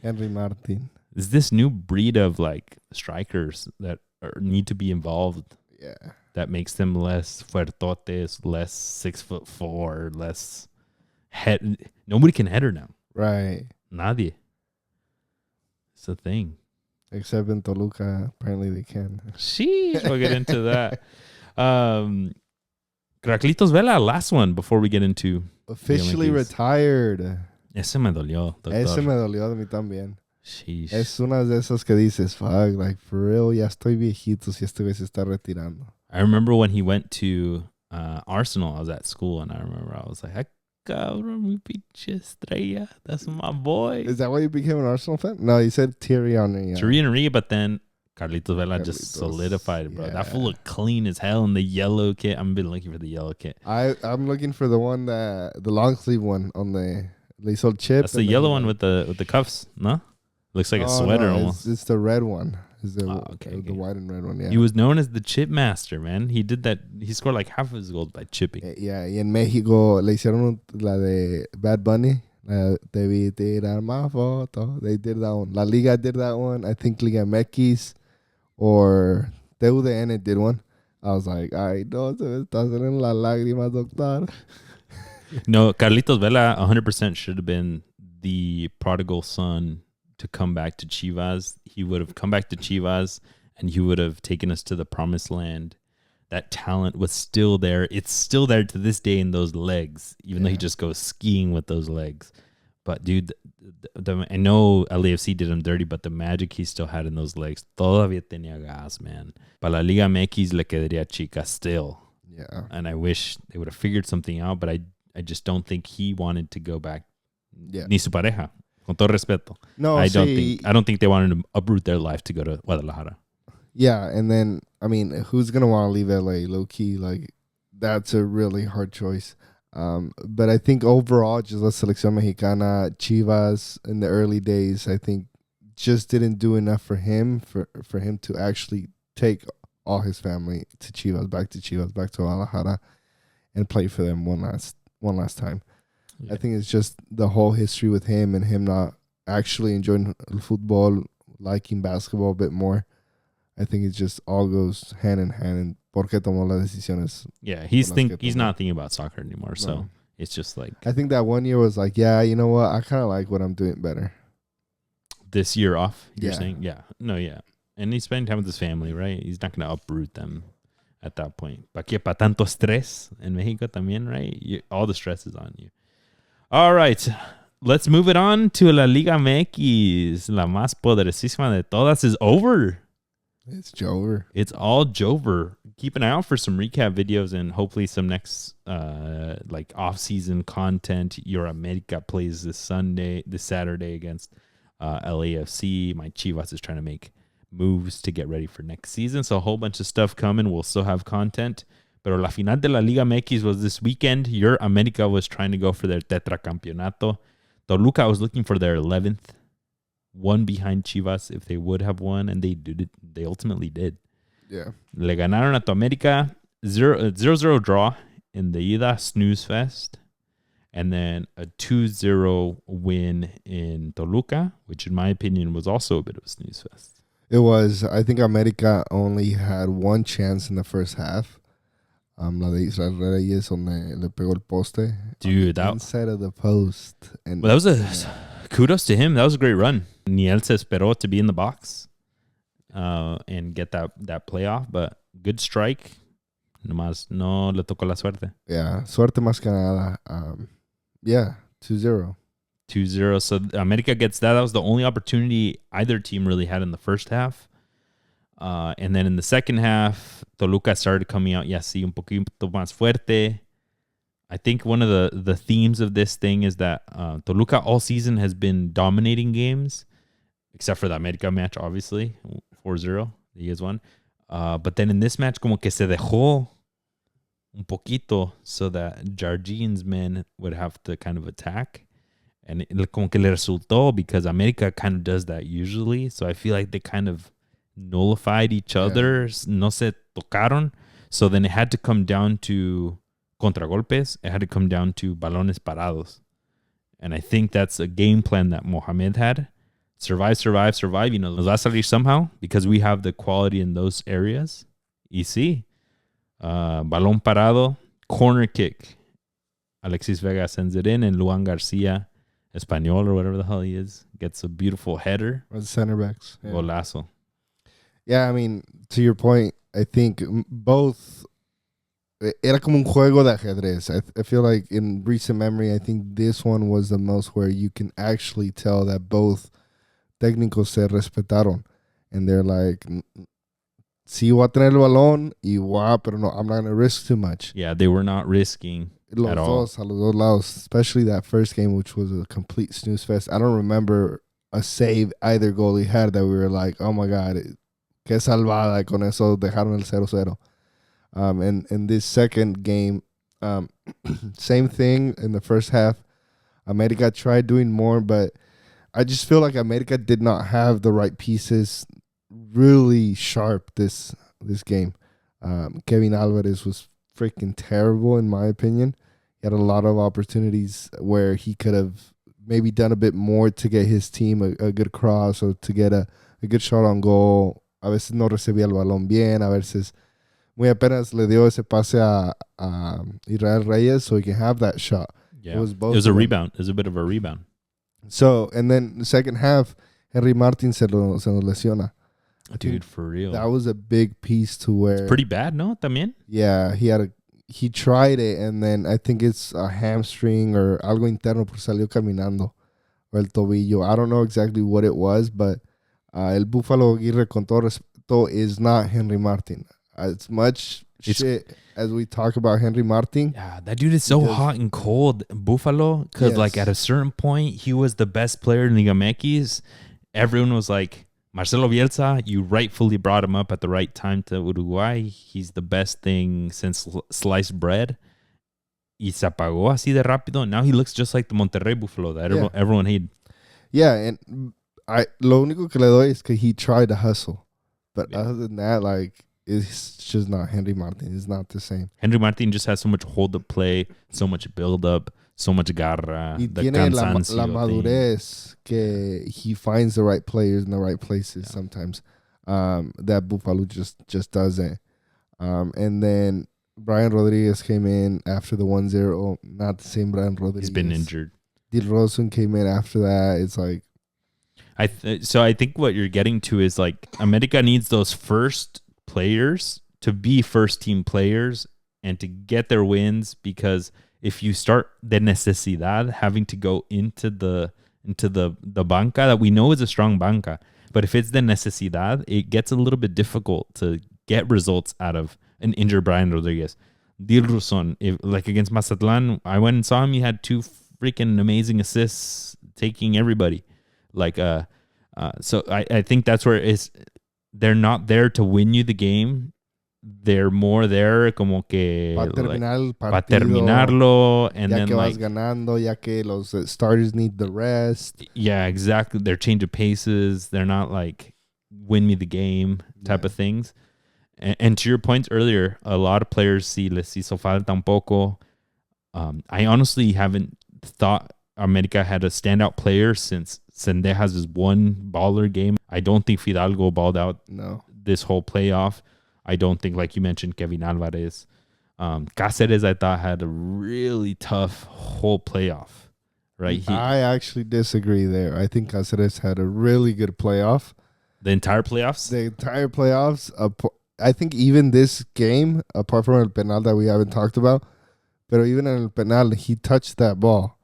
Henry Martin. Is this new breed of like strikers that need to be involved? Yeah. That makes them less fuertotes, less 6'4", less head. Nobody can header now. Right. Nadie. It's a thing. Except in Toluca, apparently they can. Sheesh, we'll get into that. Carlitos Vela, last one before we get into officially retired. Ese me dolió, doctor. Ese me dolió de mí también. Sheesh. Es una de esas que dices, fuck, like for real, ya estoy viejito si este güey se está retirando. I remember when he went to Arsenal. I was at school, and I remember I was like, cabrón, mi pinche estrella. That's my boy. Is that why you became an Arsenal fan? No, you said Thierry Henry. Thierry Henry, but then Carlitos Vela just solidified, bro. Yeah. That fool looked clean as hell in the yellow kit. I've been looking for the yellow kit. I'm looking for the one the long sleeve one on the they sold chip. That's the yellow one with the cuffs, no? Looks like a sweater almost. It's the red one. It's the white and red one, yeah. He was known as the chip master, man. He did that. He scored like half of his goals by chipping. Yeah, y en México le hicieron la de Bad Bunny. Debí tirar más foto. They did that one. La Liga did that one. I think Liga MX or TUDN did one. I was like, ay, no, se me está saliendo la lágrima, doctor. No, Carlitos Vela 100% should have been the prodigal son to come back to Chivas. He would have come back to Chivas and he would have taken us to the promised land. That talent was still there. It's still there to this day in those legs, even though he just goes skiing with those legs. But dude, I know LAFC did him dirty, but the magic he still had in those legs, todavía tenía gas, man. Para la Liga MX le quedaría chica still. Yeah. And I wish they would have figured something out, but I just don't think he wanted to go back. Yeah. Ni su pareja. Con todo respeto. No, I don't think they wanted to uproot their life to go to Guadalajara. Yeah, and then I mean, who's gonna want to leave LA low key? Like, that's a really hard choice. But I think overall, just la selección mexicana, Chivas in the early days, I think just didn't do enough for him for him to actually take all his family to Chivas, back to Guadalajara, and play for them one last time. Yeah. I think it's just the whole history with him and him not actually enjoying football, liking basketball a bit more. I think it just all goes hand in hand. And porque tomó las decisiones. Yeah, he's not thinking about soccer anymore. So it's just like, I think that one year was like, yeah, you know what? I kind of like what I'm doing better. This year off, you're saying? Yeah. No, yeah. And he's spending time with his family, right? He's not going to uproot them at that point. ¿Pa qué? Pa tanto stress en México también, right? All the stress is on you. All right. Let's move it on to La Liga MX. La más poderosísima de todas is over. It's Jover. It's all Jover. Keep an eye out for some recap videos and hopefully some next like off-season content. Your America plays this Saturday against LAFC. My Chivas is trying to make moves to get ready for next season. So a whole bunch of stuff coming. We'll still have content. Pero la final de la Liga MX was this weekend. Your America was trying to go for their tetracampeonato. Toluca was looking for their 11th. One behind Chivas if they would have won, and they did it. They ultimately did. Yeah. Le ganaron a tu América 0-0 draw in the ida snooze fest, and then a 2-0 win in Toluca, which in my opinion was also a bit of a snooze fest. It was. I think América only had one chance in the first half. La de Israel Reyes donde le pegó el poste. Dude, that inside of the post. And that was kudos to him. That was a great run. Ni él se esperó to be in the box and get that playoff, but good strike. Nomás no le tocó la suerte. Yeah, suerte más que nada. 2-0. 2-0. So America gets that. That was the only opportunity either team really had in the first half. And then in the second half, Toluca started coming out, sí, un poquito más fuerte. I think one of the themes of this thing is that Toluca all season has been dominating games, except for the America match, obviously, 4-0. You guys won. But then in this match, como que se dejó un poquito so that Jardin's men would have to kind of attack. And como que le resultó because America kind of does that usually. So I feel like they kind of nullified each other. No se tocaron. So then it had to come down to contragolpes. It had to come down to balones parados. And I think that's a game plan that Mohamed had. Survive. You know, nos va a salir somehow because we have the quality in those areas. Y sí. Balón parado, corner kick. Alexis Vega sends it in, and Luan Garcia, Espanol or whatever the hell he is, gets a beautiful header. Or the center backs. Yeah. Golazo. Yeah, I mean, to your point, I think both. Era como un juego de ajedrez. I feel like in recent memory, I think this one was the most where you can actually tell that both técnicos se respetaron. And they're like, sí, voy a tener el balón, y pero no, I'm not going to risk too much. Yeah, they were not risking at all. A los dos lados, especially that first game, which was a complete snooze fest. I don't remember a save either goalie had that we were like, oh my God, qué salvada, con eso dejaron el 0-0. And in this second game, same thing in the first half. America tried doing more, but I just feel like America did not have the right pieces really sharp this game. Kevin Alvarez was freaking terrible, in my opinion. He had a lot of opportunities where he could have maybe done a bit more to get his team a good cross or to get a good shot on goal. A veces no recibía el balón bien, a veces muy apenas le dio ese pase a Israel Reyes so he can have that shot. Yeah. It was a rebound. It was a bit of a rebound. So, and then the second half, Henry Martin se nos lesiona. Dude, for real. That was a big piece to where... It's pretty bad, no? También? Yeah, he tried it, and then I think it's a hamstring or algo interno porque salió caminando. Or el tobillo. I don't know exactly what it was, but el Búfalo Aguirre, con todo respeto, is not Henry Martin. As much shit as we talk about Henry Martin. Yeah, that dude is so hot and cold, Buffalo, because like at a certain point, he was the best player in Liga MX. Everyone was like, Marcelo Bielsa, you rightfully brought him up at the right time to Uruguay. He's the best thing since sliced bread. Y se apagó así de rápido. Now he looks just like the Monterrey Buffalo that everyone hated. Yeah, and lo único que le doy es que he tried to hustle. But other than that, like, it's just not Henry Martin. It's not the same. Henry Martin just has so much hold-up play, so much build-up, so much garra. Y tiene la madurez que he finds the right players in the right places sometimes. That Buffalo just doesn't. And then Brian Rodriguez came in after the 1-0. Not the same Brian Rodriguez. He's been injured. Dil Rosen came in after that. It's like... So I think what you're getting to is like America needs those first players to be first team players and to get their wins, because if you start de necesidad having to go into the banca that we know is a strong banca, but if it's de necesidad, it gets a little bit difficult to get results out of an injured Brian Rodriguez. Dilruson, like against Mazatlan, I went and saw him. He had 2 freaking amazing assists, taking everybody. Like so I think that's where they're not there to win you the game. They're more there como que para terminarlo, and ya then que like vas ganando, ya que los starters need the rest. Yeah, exactly. They're change of paces. They're not like win me the game type of things. And to your point earlier, a lot of players les hizo falta un poco. I honestly haven't thought America had a standout player since Sendejas' one baller game. I don't think Fidalgo balled out this whole playoff. I don't think, like you mentioned, Kevin Alvarez. Cáceres, I thought, had a really tough whole playoff. Right? I actually disagree there. I think Cáceres had a really good playoff. The entire playoffs? The entire playoffs. I think even this game, apart from el penal that we haven't talked about, but even in el penal, he touched that ball.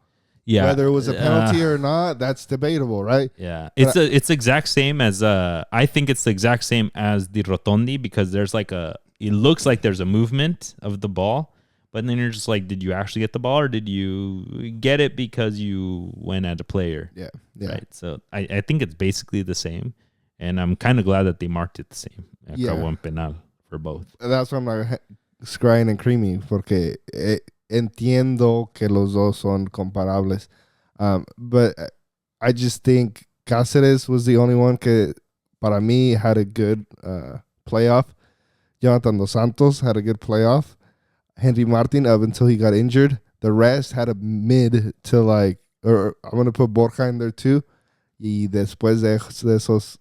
Yeah, whether it was a penalty or not, that's debatable, right? Yeah, it's exact same as I think it's the exact same as the Rotondi, because there's like it looks like there's a movement of the ball, but then you're just like, did you actually get the ball or did you get it because you went at a player? Yeah. Right. So I think it's basically the same, and I'm kind of glad that they marked it the same. One penal for both. That's why I'm like scrying and creamy, porque entiendo que los dos son comparables. But I just think Cáceres was the only one que para mí, had a good playoff. Jonathan Dos Santos had a good playoff. Henry Martin, up until he got injured. The rest had a mid to like, or I'm going to put Borja in there too. Y después de esos,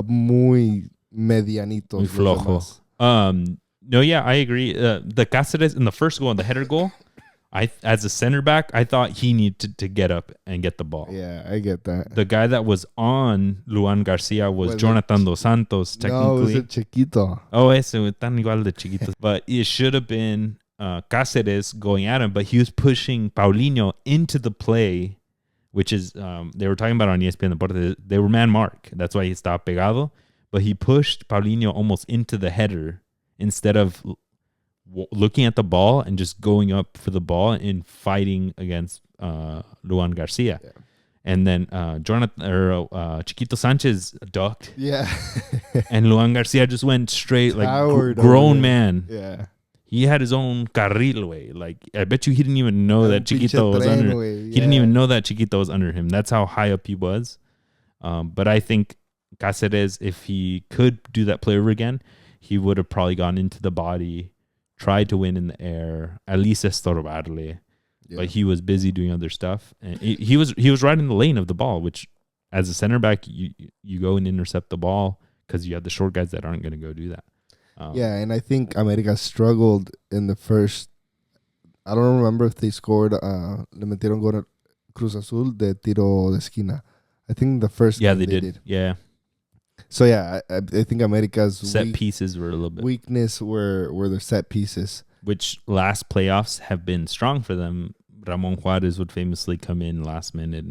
muy medianitos. Muy flojo. No, yeah, I agree. The Cáceres in the first goal, the header goal, as a center back, I thought he needed to get up and get the ball. Yeah, I get that. The guy that was on Luan Garcia was Jonathan Dos Santos, technically. No, it was a Chiquito. Oh, ese, tan igual de chiquitos. But it should have been Cáceres going at him, but he was pushing Paulinho into the play, which is, they were talking about on ESPN Deportes, they were man mark. That's why he estaba pegado. But he pushed Paulinho almost into the header instead of looking at the ball and just going up for the ball and fighting against Luan Garcia. Yeah. And then Chiquito Sanchez ducked. Yeah. And Luan Garcia just went straight, like Towered grown man. Yeah. He had his own carril way. Like, I bet you he didn't even know that Chiquito was under him. He didn't even know that Chiquito was under him. That's how high up he was. But I think Cáceres, if he could do that play over again, he would have probably gone into the body, tried to win in the air, at least estorbarle. Yeah. But he was busy doing other stuff. And he was right in the lane of the ball, which as a center back, you go and intercept the ball because you have the short guys that aren't going to go do that. Yeah, and I think America struggled in the first. I don't remember if they scored. Le metieron gol Cruz Azul de tiro de esquina. I think the first. Yeah, they did. Yeah. So yeah, I think America's set pieces were a little bit weakness were their set pieces, which last playoffs have been strong for them. Ramon Juarez would famously come in last minute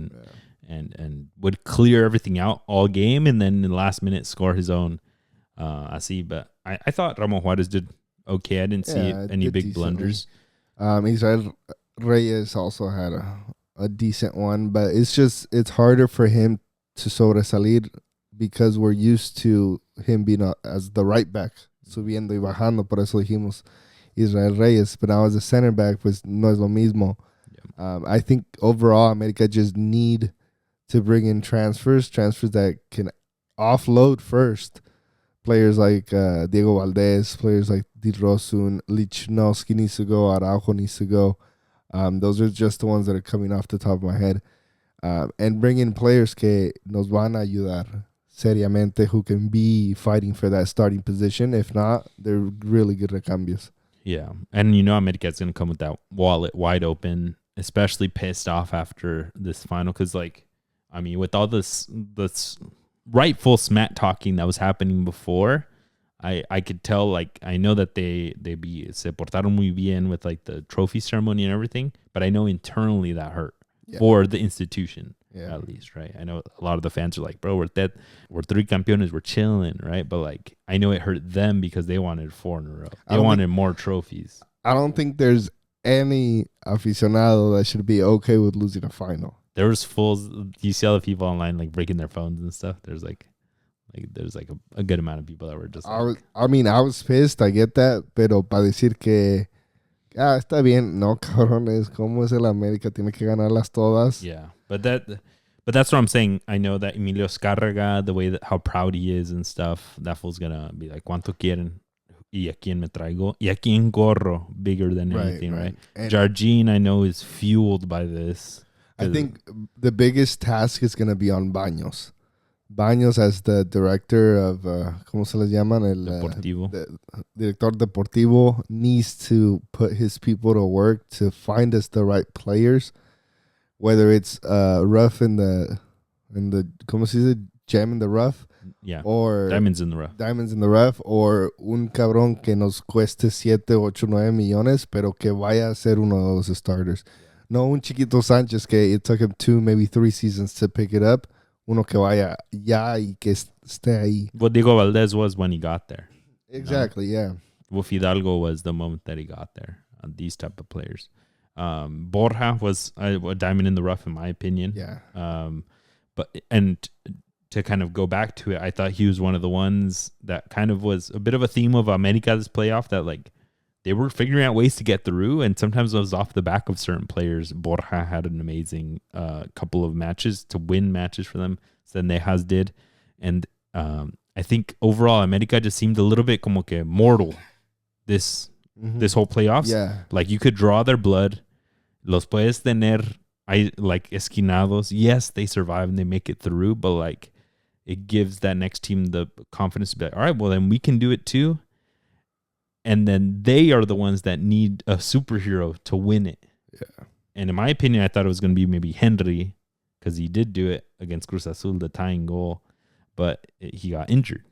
and would clear everything out all game, and then in the last minute score his own. But I thought Ramon Juarez did okay. I didn't see any big blunders. Israel Reyes also had a decent one, but it's harder for him to sobresalir because we're used to him being as the right back, subiendo y bajando. Por eso dijimos Israel Reyes, but now as a center back, pues no es lo mismo. Yeah. I think overall America just need to bring in transfers that can offload first. Players like Diego Valdez, players like Di Rosun, Lichnowsky needs to go, Araujo needs to go. Those are just the ones that are coming off the top of my head. And bring in players que nos van a ayudar seriamente, who can be fighting for that starting position. If not, they're really good recambios. Yeah, and America's going to come with that wallet wide open, especially pissed off after this final. Because, with all this rightful smack talking that was happening before, I could tell, I know that they se portaron muy bien with the trophy ceremony and everything, but I know internally that hurt for the institution, at least, right? I know a lot of the fans are like, bro, we're dead, we're 3 campeones, we're chilling, right? But I know it hurt them because they wanted 4 in a row. They wanted more trophies. I don't think there's any aficionado that should be okay with losing a final. There was fools. You see all the people online breaking their phones and stuff. There's there's a good amount of people that were just. I was pissed. I get that, pero para decir que está bien, no cabrones, cómo es el América, tiene que ganarlas todas. Yeah, but that's what I'm saying. I know that Emilio Escárraga, the way that how proud he is and stuff, that fool's gonna be like, ¿cuánto quieren? Y a quién me traigo? Y a quién corro? Bigger than anything, right? Jargin, I know, is fueled by this. I think the biggest task is going to be on Baños. Baños as the director of, ¿cómo se les llaman? Deportivo. Director deportivo needs to put his people to work to find us the right players, whether it's rough in the ¿cómo se dice? Gem in the rough. Yeah. Or Diamonds in the rough. Diamonds in the rough, or un cabrón que nos cueste 7, 8, 9 millones, pero que vaya a ser uno de los starters. No un Chiquito Sánchez que it took him 2, maybe 3 seasons to pick it up. Uno que vaya ya y que esté ahí. What Diego Valdez was when he got there. Exactly, yeah. Well, Fidalgo was the moment that he got there. These type of players. Borja was a diamond in the rough, in my opinion. Yeah. And to kind of go back to it, I thought he was one of the ones that kind of was a bit of a theme of America this playoff, that they were figuring out ways to get through, and sometimes it was off the back of certain players. Borja had an amazing couple of matches to win matches for them. Sendejas did. And I think overall America just seemed a little bit como que mortal this whole playoffs. Yeah. Like you could draw their blood. Los puedes tener like esquinados. Yes, they survive and they make it through, but like it gives that next team the confidence to be like, all right, well then we can do it too. And then they are the ones that need a superhero to win it. Yeah. And in my opinion, I thought it was going to be maybe Henry because he did do it against Cruz Azul, the tying goal, but he got injured.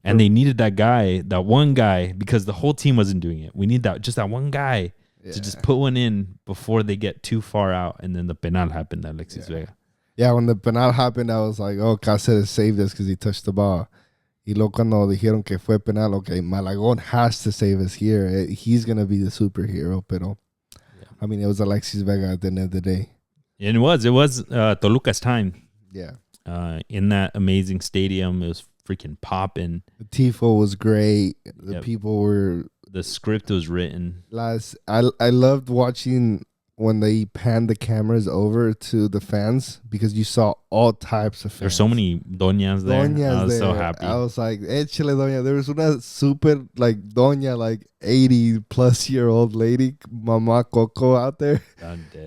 And they needed that guy, that one guy, because the whole team wasn't doing it. We need that one guy to just put one in before they get too far out. And then the penal happened, Alexis Vega. Yeah, when the penal happened, I was like, oh, Cáceres saved us because he touched the ball. Y luego cuando dijeron que fue penal, okay, Malagón has to save us here. He's going to be the superhero. Pero, I mean, it was Alexis Vega at the end of the day. And it was Toluca's time. Yeah. In that amazing stadium, it was freaking popping. The tifo was great. The people were... The script was written. I loved watching when they panned the cameras over to the fans because you saw all types of fans. There's so many doñas there. I was so happy. I was like, échale doña. There was una super like doña, like 80-plus-year-old lady, Mama Coco out there.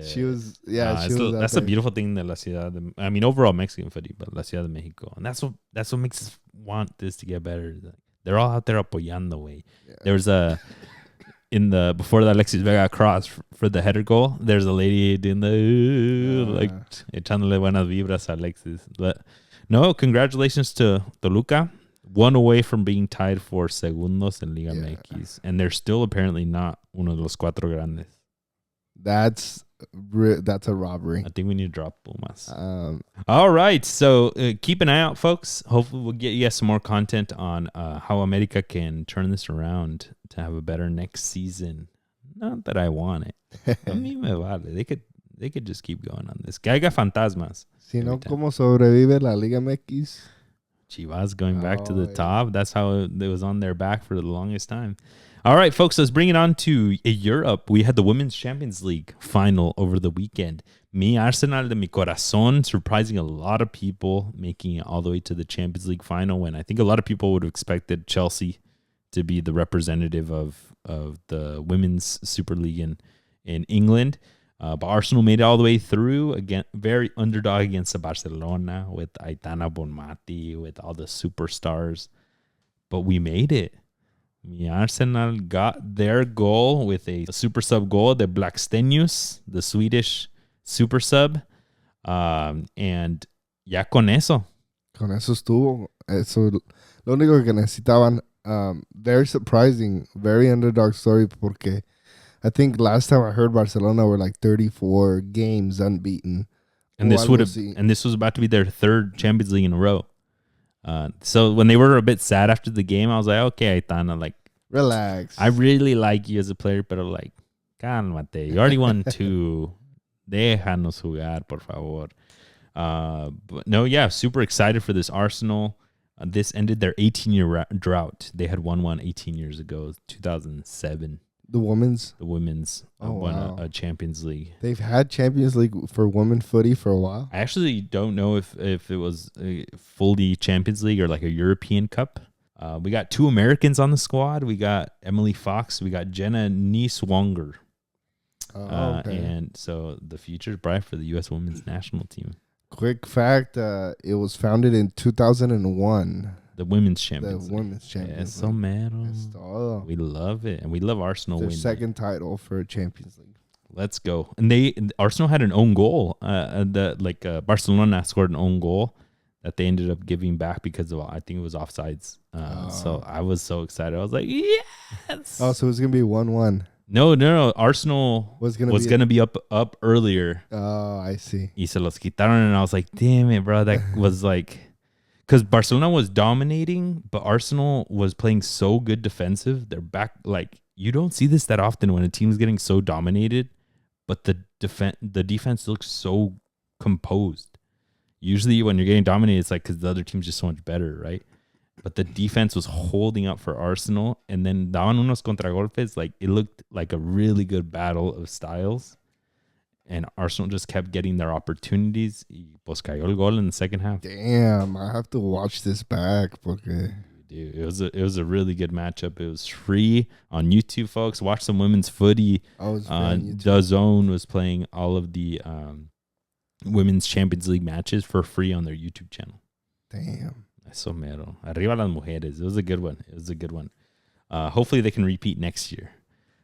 She was, that's a beautiful thing that La Ciudad. I mean, overall Mexican footy, but La Ciudad de Mexico, and that's what makes us want this to get better. They're all out there apoyando, way. Yeah. There was before the Alexis Vega cross for the header goal, there's a lady doing the echándole buenas vibras a Alexis. But no, congratulations to Toluca. One away from being tied for segundos in Liga MX. And they're still apparently not uno de los cuatro grandes. That's a robbery. I think we need to drop Pumas. All right. So keep an eye out, folks. Hopefully we'll get you guys some more content on how America can turn this around to have a better next season. Not that I want it. A mí me vale. They could just keep going on this. Que haya fantasmas. Si no, ¿cómo sobrevive la Liga MX? Chivas going back to the top. That's how it was on their back for the longest time. All right, folks, let's bring it on to Europe. We had the Women's Champions League final over the weekend. Mi Arsenal de mi corazón surprising a lot of people, making it all the way to the Champions League final when I think a lot of people would have expected Chelsea to be the representative of the Women's Super League in England. But Arsenal made it all the way through, again, very underdog against Barcelona with Aitana Bonmati, with all the superstars. But we made it. Mi Arsenal got their goal with a super sub goal, the Blackstenius, the Swedish super sub. And ya con eso. Con eso estuvo. Eso, lo único que necesitaban. Very surprising, very underdog story porque I think last time I heard Barcelona were like 34 games unbeaten. And this was about to be their third Champions League in a row. So when they were a bit sad after the game, I was like, okay, Aitana, like, relax. I really like you as a player, but like, cálmate. You already won 2. Déjanos jugar, por favor. But no, yeah, super excited for this Arsenal. This ended their 18-year drought. They had won one 18 years ago, 2007. The women's won a Champions League. They've had Champions League for women footy for a while. I actually don't know if it was a fully Champions League or like a European Cup. We got 2 Americans on the squad. We got Emily Fox. We got Jenna Nieswanger. Okay. And so the future is bright for the U.S. women's national team. Quick fact, it was founded in 2001. The Women's Champions League. Women's Champions League. Eso we love it. And we love Arsenal winning. Their second title for Champions League. Let's go. And Arsenal had an own goal. Barcelona scored an own goal that they ended up giving back because of, I think it was offsides. So I was so excited. I was like, yes! Oh, so it was going to be 1-1. No. Arsenal was gonna be up earlier. Oh, I see. Y se los quitaron, and I was like, damn it, bro. That was like, because Barcelona was dominating, but Arsenal was playing so good defensive. They're back. Like, you don't see this that often when a team's getting so dominated, but the defense looks so composed. Usually, when you're getting dominated, it's like because the other team's just so much better, right? But the defense was holding up for Arsenal, and then daban unos contragolpes. Like, it looked like a really good battle of styles. and Arsenal just kept getting their opportunities. Y pues cayó el gol in the second half. Damn, I have to watch this back. Okay. Dude, it was a really good matchup. It was free on YouTube, folks. Watch some women's footy. DAZN was playing all of the women's Champions League matches for free on their YouTube channel. Damn. Eso mero. Arriba las mujeres. It was a good one. Hopefully they can repeat next year.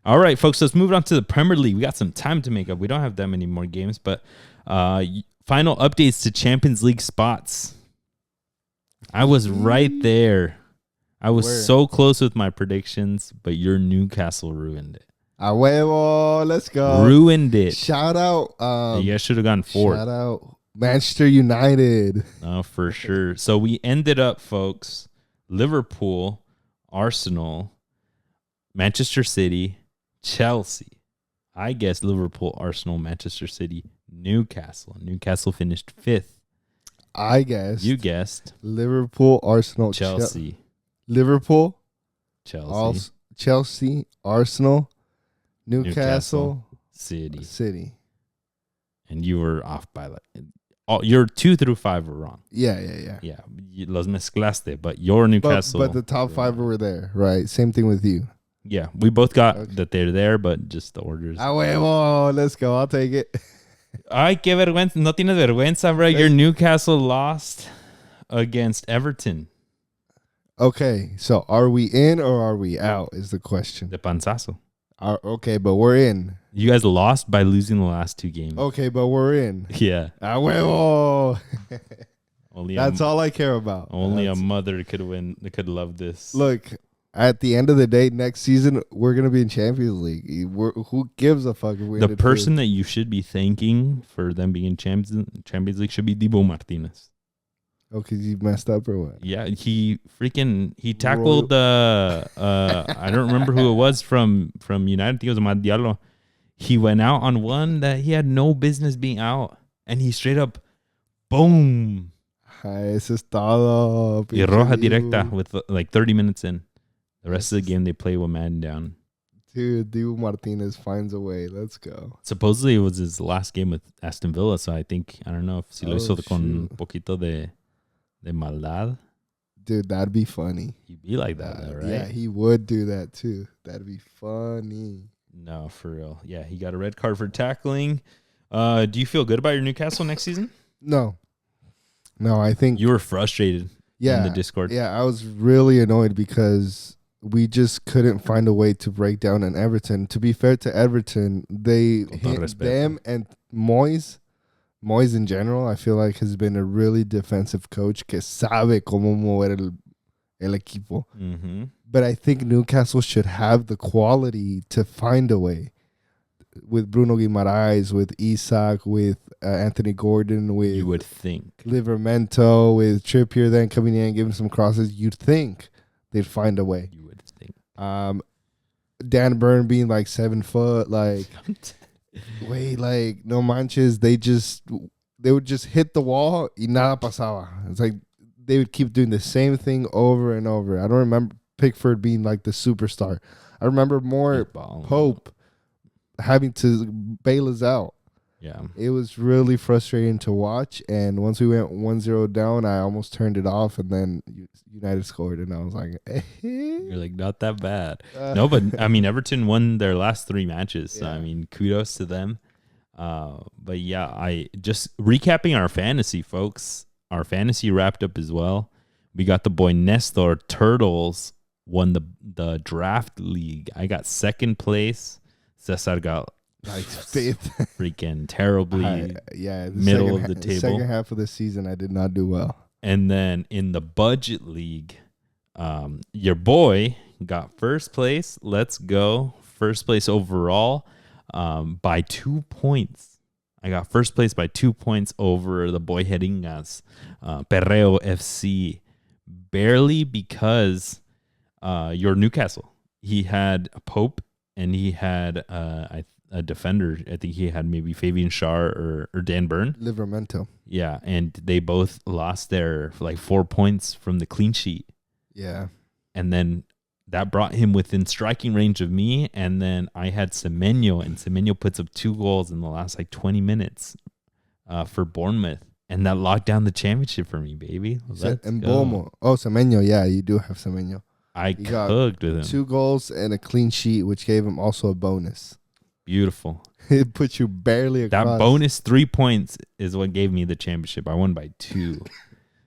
All right, folks, let's move on to the Premier League. We got some time to make up. We don't have that many more games, but final updates to Champions League spots. I was right there. I was so close with my predictions, but your Newcastle ruined it. A huevo, let's go. Ruined it. Shout out. You guys should have gone fourth. Shout out Manchester United. Oh, for sure. So we ended up, folks, Liverpool, Arsenal, Manchester City, Chelsea. I guess Liverpool, Arsenal, Manchester City, Newcastle. Newcastle finished fifth. I guessed. You guessed. Liverpool, Arsenal, Chelsea. Liverpool, Chelsea, Arsenal, Newcastle, City. And you were off by your 2 through 5 were wrong. Yeah. Yeah, los mezclaste, but your Newcastle. But the top 5 were there, right? Same thing with you. Yeah, we both got that they're there, but just the orders. A huevo, let's go. I'll take it. Ay, qué vergüenza. No tienes vergüenza, bro. Your Newcastle lost against Everton. Okay, so are we in or are we out is the question. De panzazo. Okay, but we're in. You guys lost by losing the last 2 games. Okay, but we're in. Yeah. A huevo. Only That's all I care about. Only a mother could love this. Look, at the end of the day, next season, we're going to be in Champions League. Who gives a fuck if we The person that you should be thanking for them being in Champions League should be Dibu Martinez. Oh, because you messed up or what? Yeah, he tackled I don't remember who it was from United. I think it was Amad Diallo. He went out on one that he had no business being out, and he straight up, boom. Eso es todo. Y roja directa with like 30 minutes in. The rest of the game, they play one man down. Dude, Dibu Martinez finds a way. Let's go. Supposedly, it was his last game with Aston Villa, so I don't know if si lo hizo con un poquito de maldad. Dude, that'd be funny. He'd be like that, though, right? Yeah, he would do that, too. That'd be funny. No, for real. Yeah, he got a red card for tackling. Do you feel good about your Newcastle next season? No, I think... You were frustrated in the Discord. Yeah, I was really annoyed because... we just couldn't find a way to break down an Everton. To be fair to Everton, they hit them and Moyes in general, I feel like has been a really defensive coach que sabe cómo mover el equipo. Mm-hmm. But I think Newcastle should have the quality to find a way. With Bruno Guimaraes, with Isak, with Anthony Gordon, with you would think Livramento, with Trippier then coming in and giving some crosses, you'd think they'd find a way. You would think. Dan Burn being like 7 foot, like wait, like no manches. They would just hit the wall y nada pasaba. It's like they would keep doing the same thing over and over. I don't remember Pickford being like the superstar. I remember more Pope having to bail us out. Yeah. It was really frustrating to watch. And once we went 1-0 down, I almost turned it off. And then United scored. And I was like, you're like, not that bad. No, but I mean, Everton won their last 3 matches. Yeah. So, I mean, kudos to them. But yeah, I just recapping our fantasy, folks. Our fantasy wrapped up as well. We got the boy Nestor Turtles won the draft league. I got 2nd place. Cesar got like 5th. Freaking terribly. Middle of the table. Second half of the season, I did not do well. And then in the budget league, your boy got 1st place. Let's go. 1st place overall by 2 points. I got 1st place by 2 points over the boy Jeringas, Perreo FC. Barely because your Newcastle. He had a Pope and he had a defender. I think he had maybe Fabian Schär or Dan Burn. Livramento. Yeah, and they both lost their like 4 points from the clean sheet. Yeah. And then that brought him within striking range of me. And then I had Semenyo, and Semenyo puts up 2 goals in the last like 20 minutes for Bournemouth. And that locked down the championship for me, baby. Let's go. Oh, Semenyo. Yeah, you do have Semenyo. I cooked with him. 2 goals and a clean sheet, which gave him also a bonus. Beautiful. It put you barely across. That bonus 3 points is what gave me the championship. I won by 2.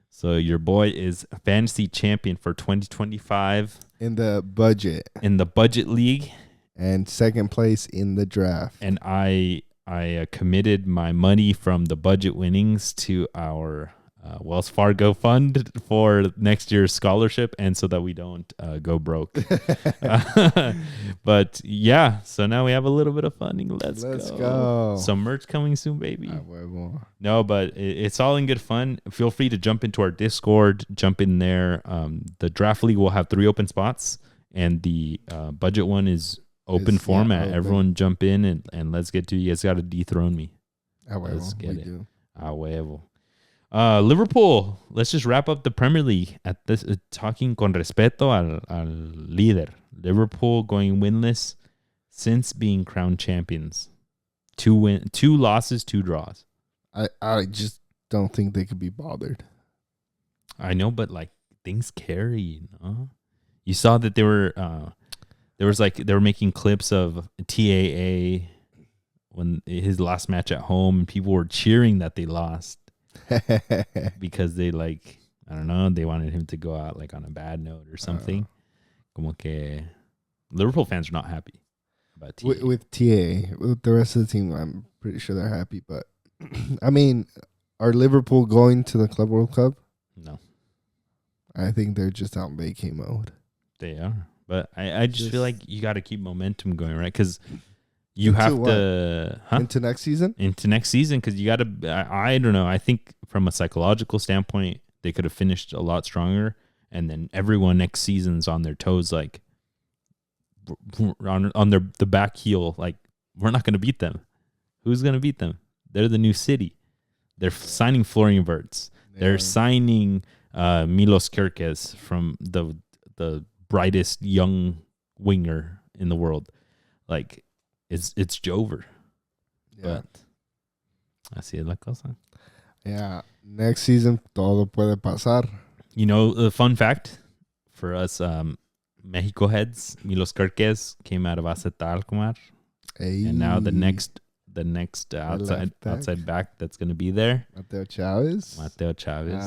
So your boy is a fantasy champion for 2025. In the budget. In the budget league. And second place in the draft. And I committed my money from the budget winnings to our Wells Fargo fund for next year's scholarship, and so that we don't go broke. But yeah, so now we have a little bit of funding. Let's go. Some merch coming soon, baby. No, but it's all in good fun. Feel free to jump into our Discord, jump in there. The draft league will have 3 open spots, and the budget one is open format. Open. Everyone jump in and let's get to it. You guys got to dethrone me. Let's get it. Liverpool. Let's just wrap up the Premier League at this. Talking con respeto al líder. Liverpool going winless since being crowned champions. 2 losses, 2 draws. I just don't think they could be bothered. I know, but like things carry. You know? You saw that they were. They were making clips of TAA when his last match at home, and people were cheering that they lost because they I don't know, they wanted him to go out like on a bad note or something. Como que Liverpool fans are not happy about TAA. With TAA. With the rest of the team, I'm pretty sure they're happy. But I mean, are Liverpool going to the Club World Cup? No. I think they're just out in vacay mode. They are. But I just feel like you got to keep momentum going, right? Because you have to... Into next season? Into next season, because you got to... I don't know. I think from a psychological standpoint, they could have finished a lot stronger. And then everyone next season's on their toes, like, on the back heel, like, we're not going to beat them. Who's going to beat them? They're the new city. They're signing Florian Wirtz. They're signing Milos Kerkez from the brightest young winger in the world. Like, it's Jover. Yeah. But así es la cosa. Yeah. Next season, todo puede pasar. You know, the fun fact for us Mexico heads, Milos Kerkez came out of Aceta Alkmaar. Hey. And now the next outside back that's going to be there. Mateo Chavez. Ah,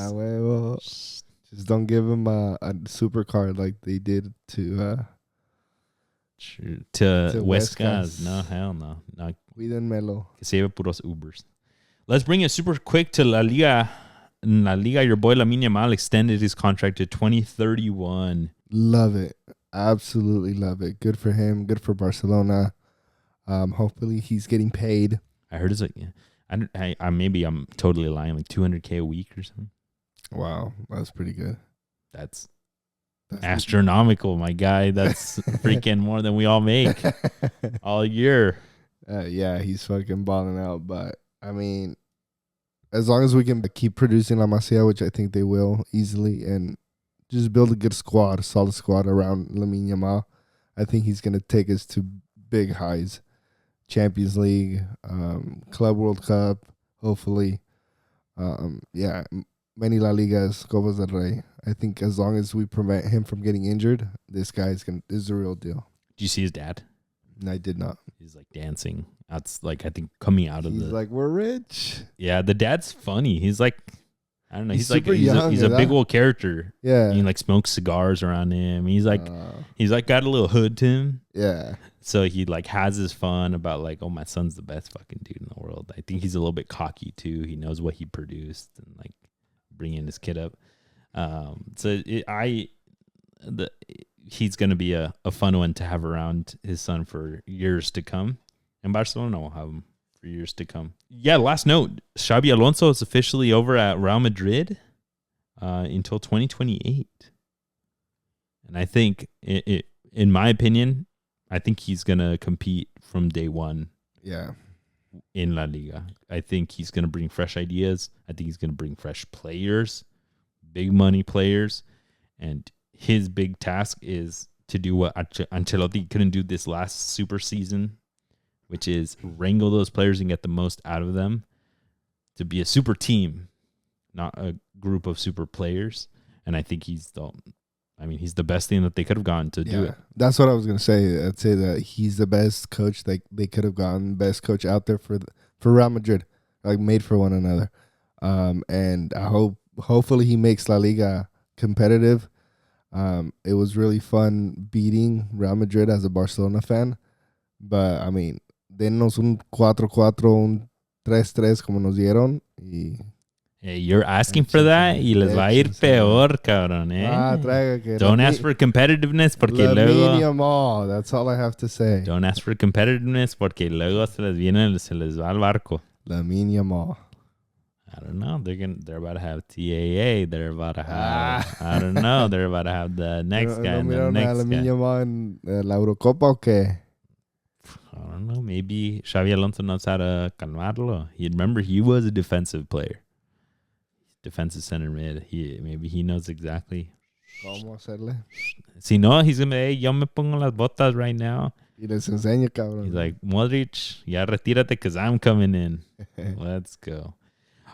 huevo. Just don't give him a super card like they did to Huescas. No, hell no. Cuídenmelo. Que se lleve puros Ubers. Let's bring it super quick to La Liga. In La Liga, your boy Lamine Yamal extended his contract to 2031. Love it. Absolutely love it. Good for him. Good for Barcelona. Hopefully he's getting paid. I heard it's like, maybe I'm totally lying, like $200K a week or something. Wow, that's pretty good. That's astronomical, my guy. That's freaking more than we all make all year. Yeah, he's fucking balling out. But, I mean, as long as we can keep producing La Masia, which I think they will easily, and just build a good squad, a solid squad around Lamine Yamal, I think he's going to take us to big highs. Champions League, Club World Cup, hopefully. Yeah, many La Ligas, Copas del Rey. I think as long as we prevent him from getting injured, this guy is the real deal. Did you see his dad? I did not. He's like dancing. That's like, I think coming out of He's like, we're rich. Yeah, the dad's funny. He's like, I don't know. He's like, young, he's a big old character. Yeah. He like smokes cigars around him. He's like got a little hood to him. Yeah. So he like has his fun about like, oh, my son's the best fucking dude in the world. I think he's a little bit cocky too. He knows what he produced and like bringing his kid up. He's going to be a fun one to have around his son for years to come. And Barcelona will have him for years to come. Yeah, last note, Xabi Alonso is officially over at Real Madrid until 2028. And I think, in my opinion, I think he's going to compete from day one. Yeah. In La Liga. I think he's going to bring fresh ideas. I think he's going to bring fresh players, big money players. And his big task is to do what Ancelotti couldn't do this last super season, which is wrangle those players and get the most out of them to be a super team, not a group of super players. And I think he's the best thing that they could have gotten to do it. That's what I was going to say. I'd say that he's the best coach that they could have gotten, best coach out there for Real Madrid, like made for one another. And I hopefully he makes La Liga competitive. It was really fun beating Real Madrid as a Barcelona fan. But, I mean, denos un 4-4, un 3-3 como nos dieron. Y hey, you're asking for that y les va a ir peor, cabrón, eh? Don't ask for competitiveness porque luego... That's all I have to say. Don't ask for competitiveness porque luego se les va al barco. Lamine Yamal. I don't know. They're about to have TAA. They're about to have... I don't know. They're about to have the next guy and the next guy. Lamine Yamal en la Eurocopa o qué? I don't know. Maybe Xabi Alonso knows how to calmarlo. Remember, he was a defensive player. Defensive center mid. Maybe he knows exactly. ¿Cómo hacerle? Si no, he's going to be, hey, yo me pongo las botas right now. Y les enseño, cabrón. He's like, Modric, ya retírate because I'm coming in. Let's go.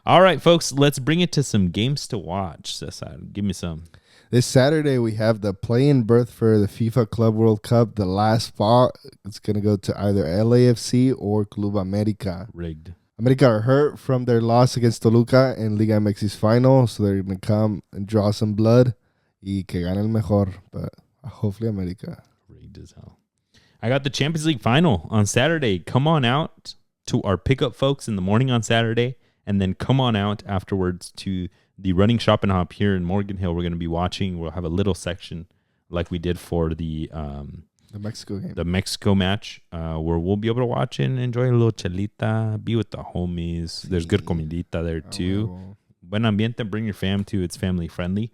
All right, folks, let's bring it to some games to watch. Cesar, give me some. This Saturday, we have the play-in berth for the FIFA Club World Cup. The last spot, it's going to go to either LAFC or Club America. Rigged. America are hurt from their loss against Toluca in Liga MX Final, so they're going to come and draw some blood. Y que gane el mejor, but hopefully America. Rigged as hell. I got the Champions League final on Saturday. Come on out to our pickup, folks, in the morning on Saturday, and then come on out afterwards to the Running Shop and Hop here in Morgan Hill. We're going to be watching. We'll have a little section like we did for the Mexico game, the Mexico match, where we'll be able to watch and enjoy a little chelita, be with the homies. There's good comidita there too. Buen ambiente. Bring your fam too. It's family friendly.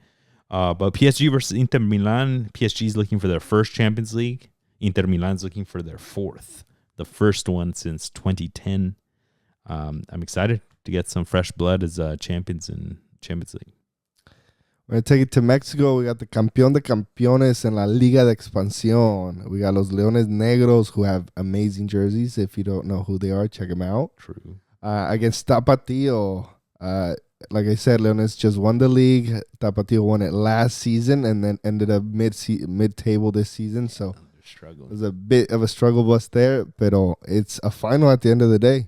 But PSG versus Inter Milan. PSG is looking for their first Champions League. Inter Milan's looking for their fourth, the first one since 2010. I'm excited to get some fresh blood as champions in Champions League. We're going to take it to Mexico. We got the campeón de campeones en la Liga de Expansión. We got los Leones Negros, who have amazing jerseys. If you don't know who they are, check them out. True. Against Tapatío. Like I said, Leones just won the league. Tapatío won it last season and then ended up mid-table this season. So there's a bit of a struggle bus there, but it's a final at the end of the day.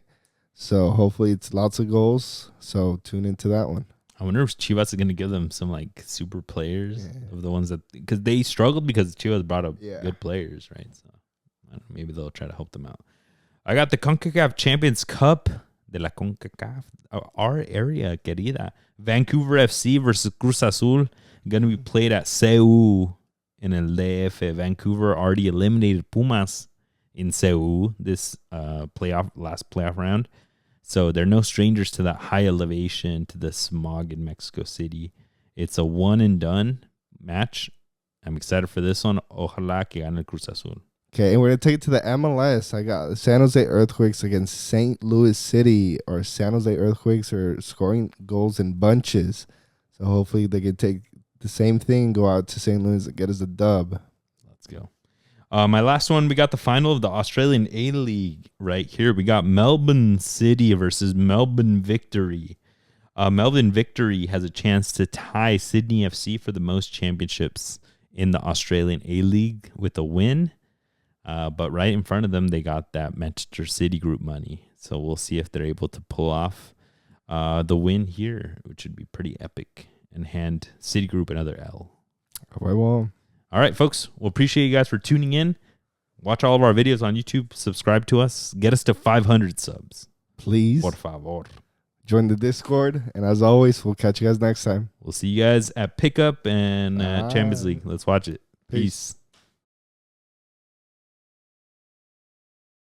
So hopefully it's lots of goals. So tune into that one. I wonder if Chivas is going to give them some like super players of the ones that, because they struggled because Chivas brought up good players, right? So I don't know, maybe they'll try to help them out. I got the CONCACAF Champions Cup de la CONCACAF, our area, querida. Vancouver FC versus Cruz Azul, going to be played at CU in El DF. Vancouver already eliminated Pumas in CU this last playoff round. So they're no strangers to that high elevation, to the smog in Mexico City. It's a one and done match. I'm excited for this one. Ojalá que gane el Cruz Azul. Okay, and we're going to take it to the MLS. I got San Jose Earthquakes against St. Louis City, or San Jose Earthquakes are scoring goals in bunches. So hopefully they can take the same thing, go out to St. Louis and get us a dub. Let's go. My last one, we got the final of the Australian A-League right here. We got Melbourne City versus Melbourne Victory. Melbourne Victory has a chance to tie Sydney FC for the most championships in the Australian A-League with a win. But right in front of them, they got that Manchester City group money. So we'll see if they're able to pull off the win here, which would be pretty epic, and hand City Group another L. All right, folks. We'll appreciate you guys for tuning in. Watch all of our videos on YouTube. Subscribe to us. Get us to 500 subs. Please. Por favor. Join the Discord. And as always, we'll catch you guys next time. We'll see you guys at Pickup and Champions League. Let's watch it. Peace.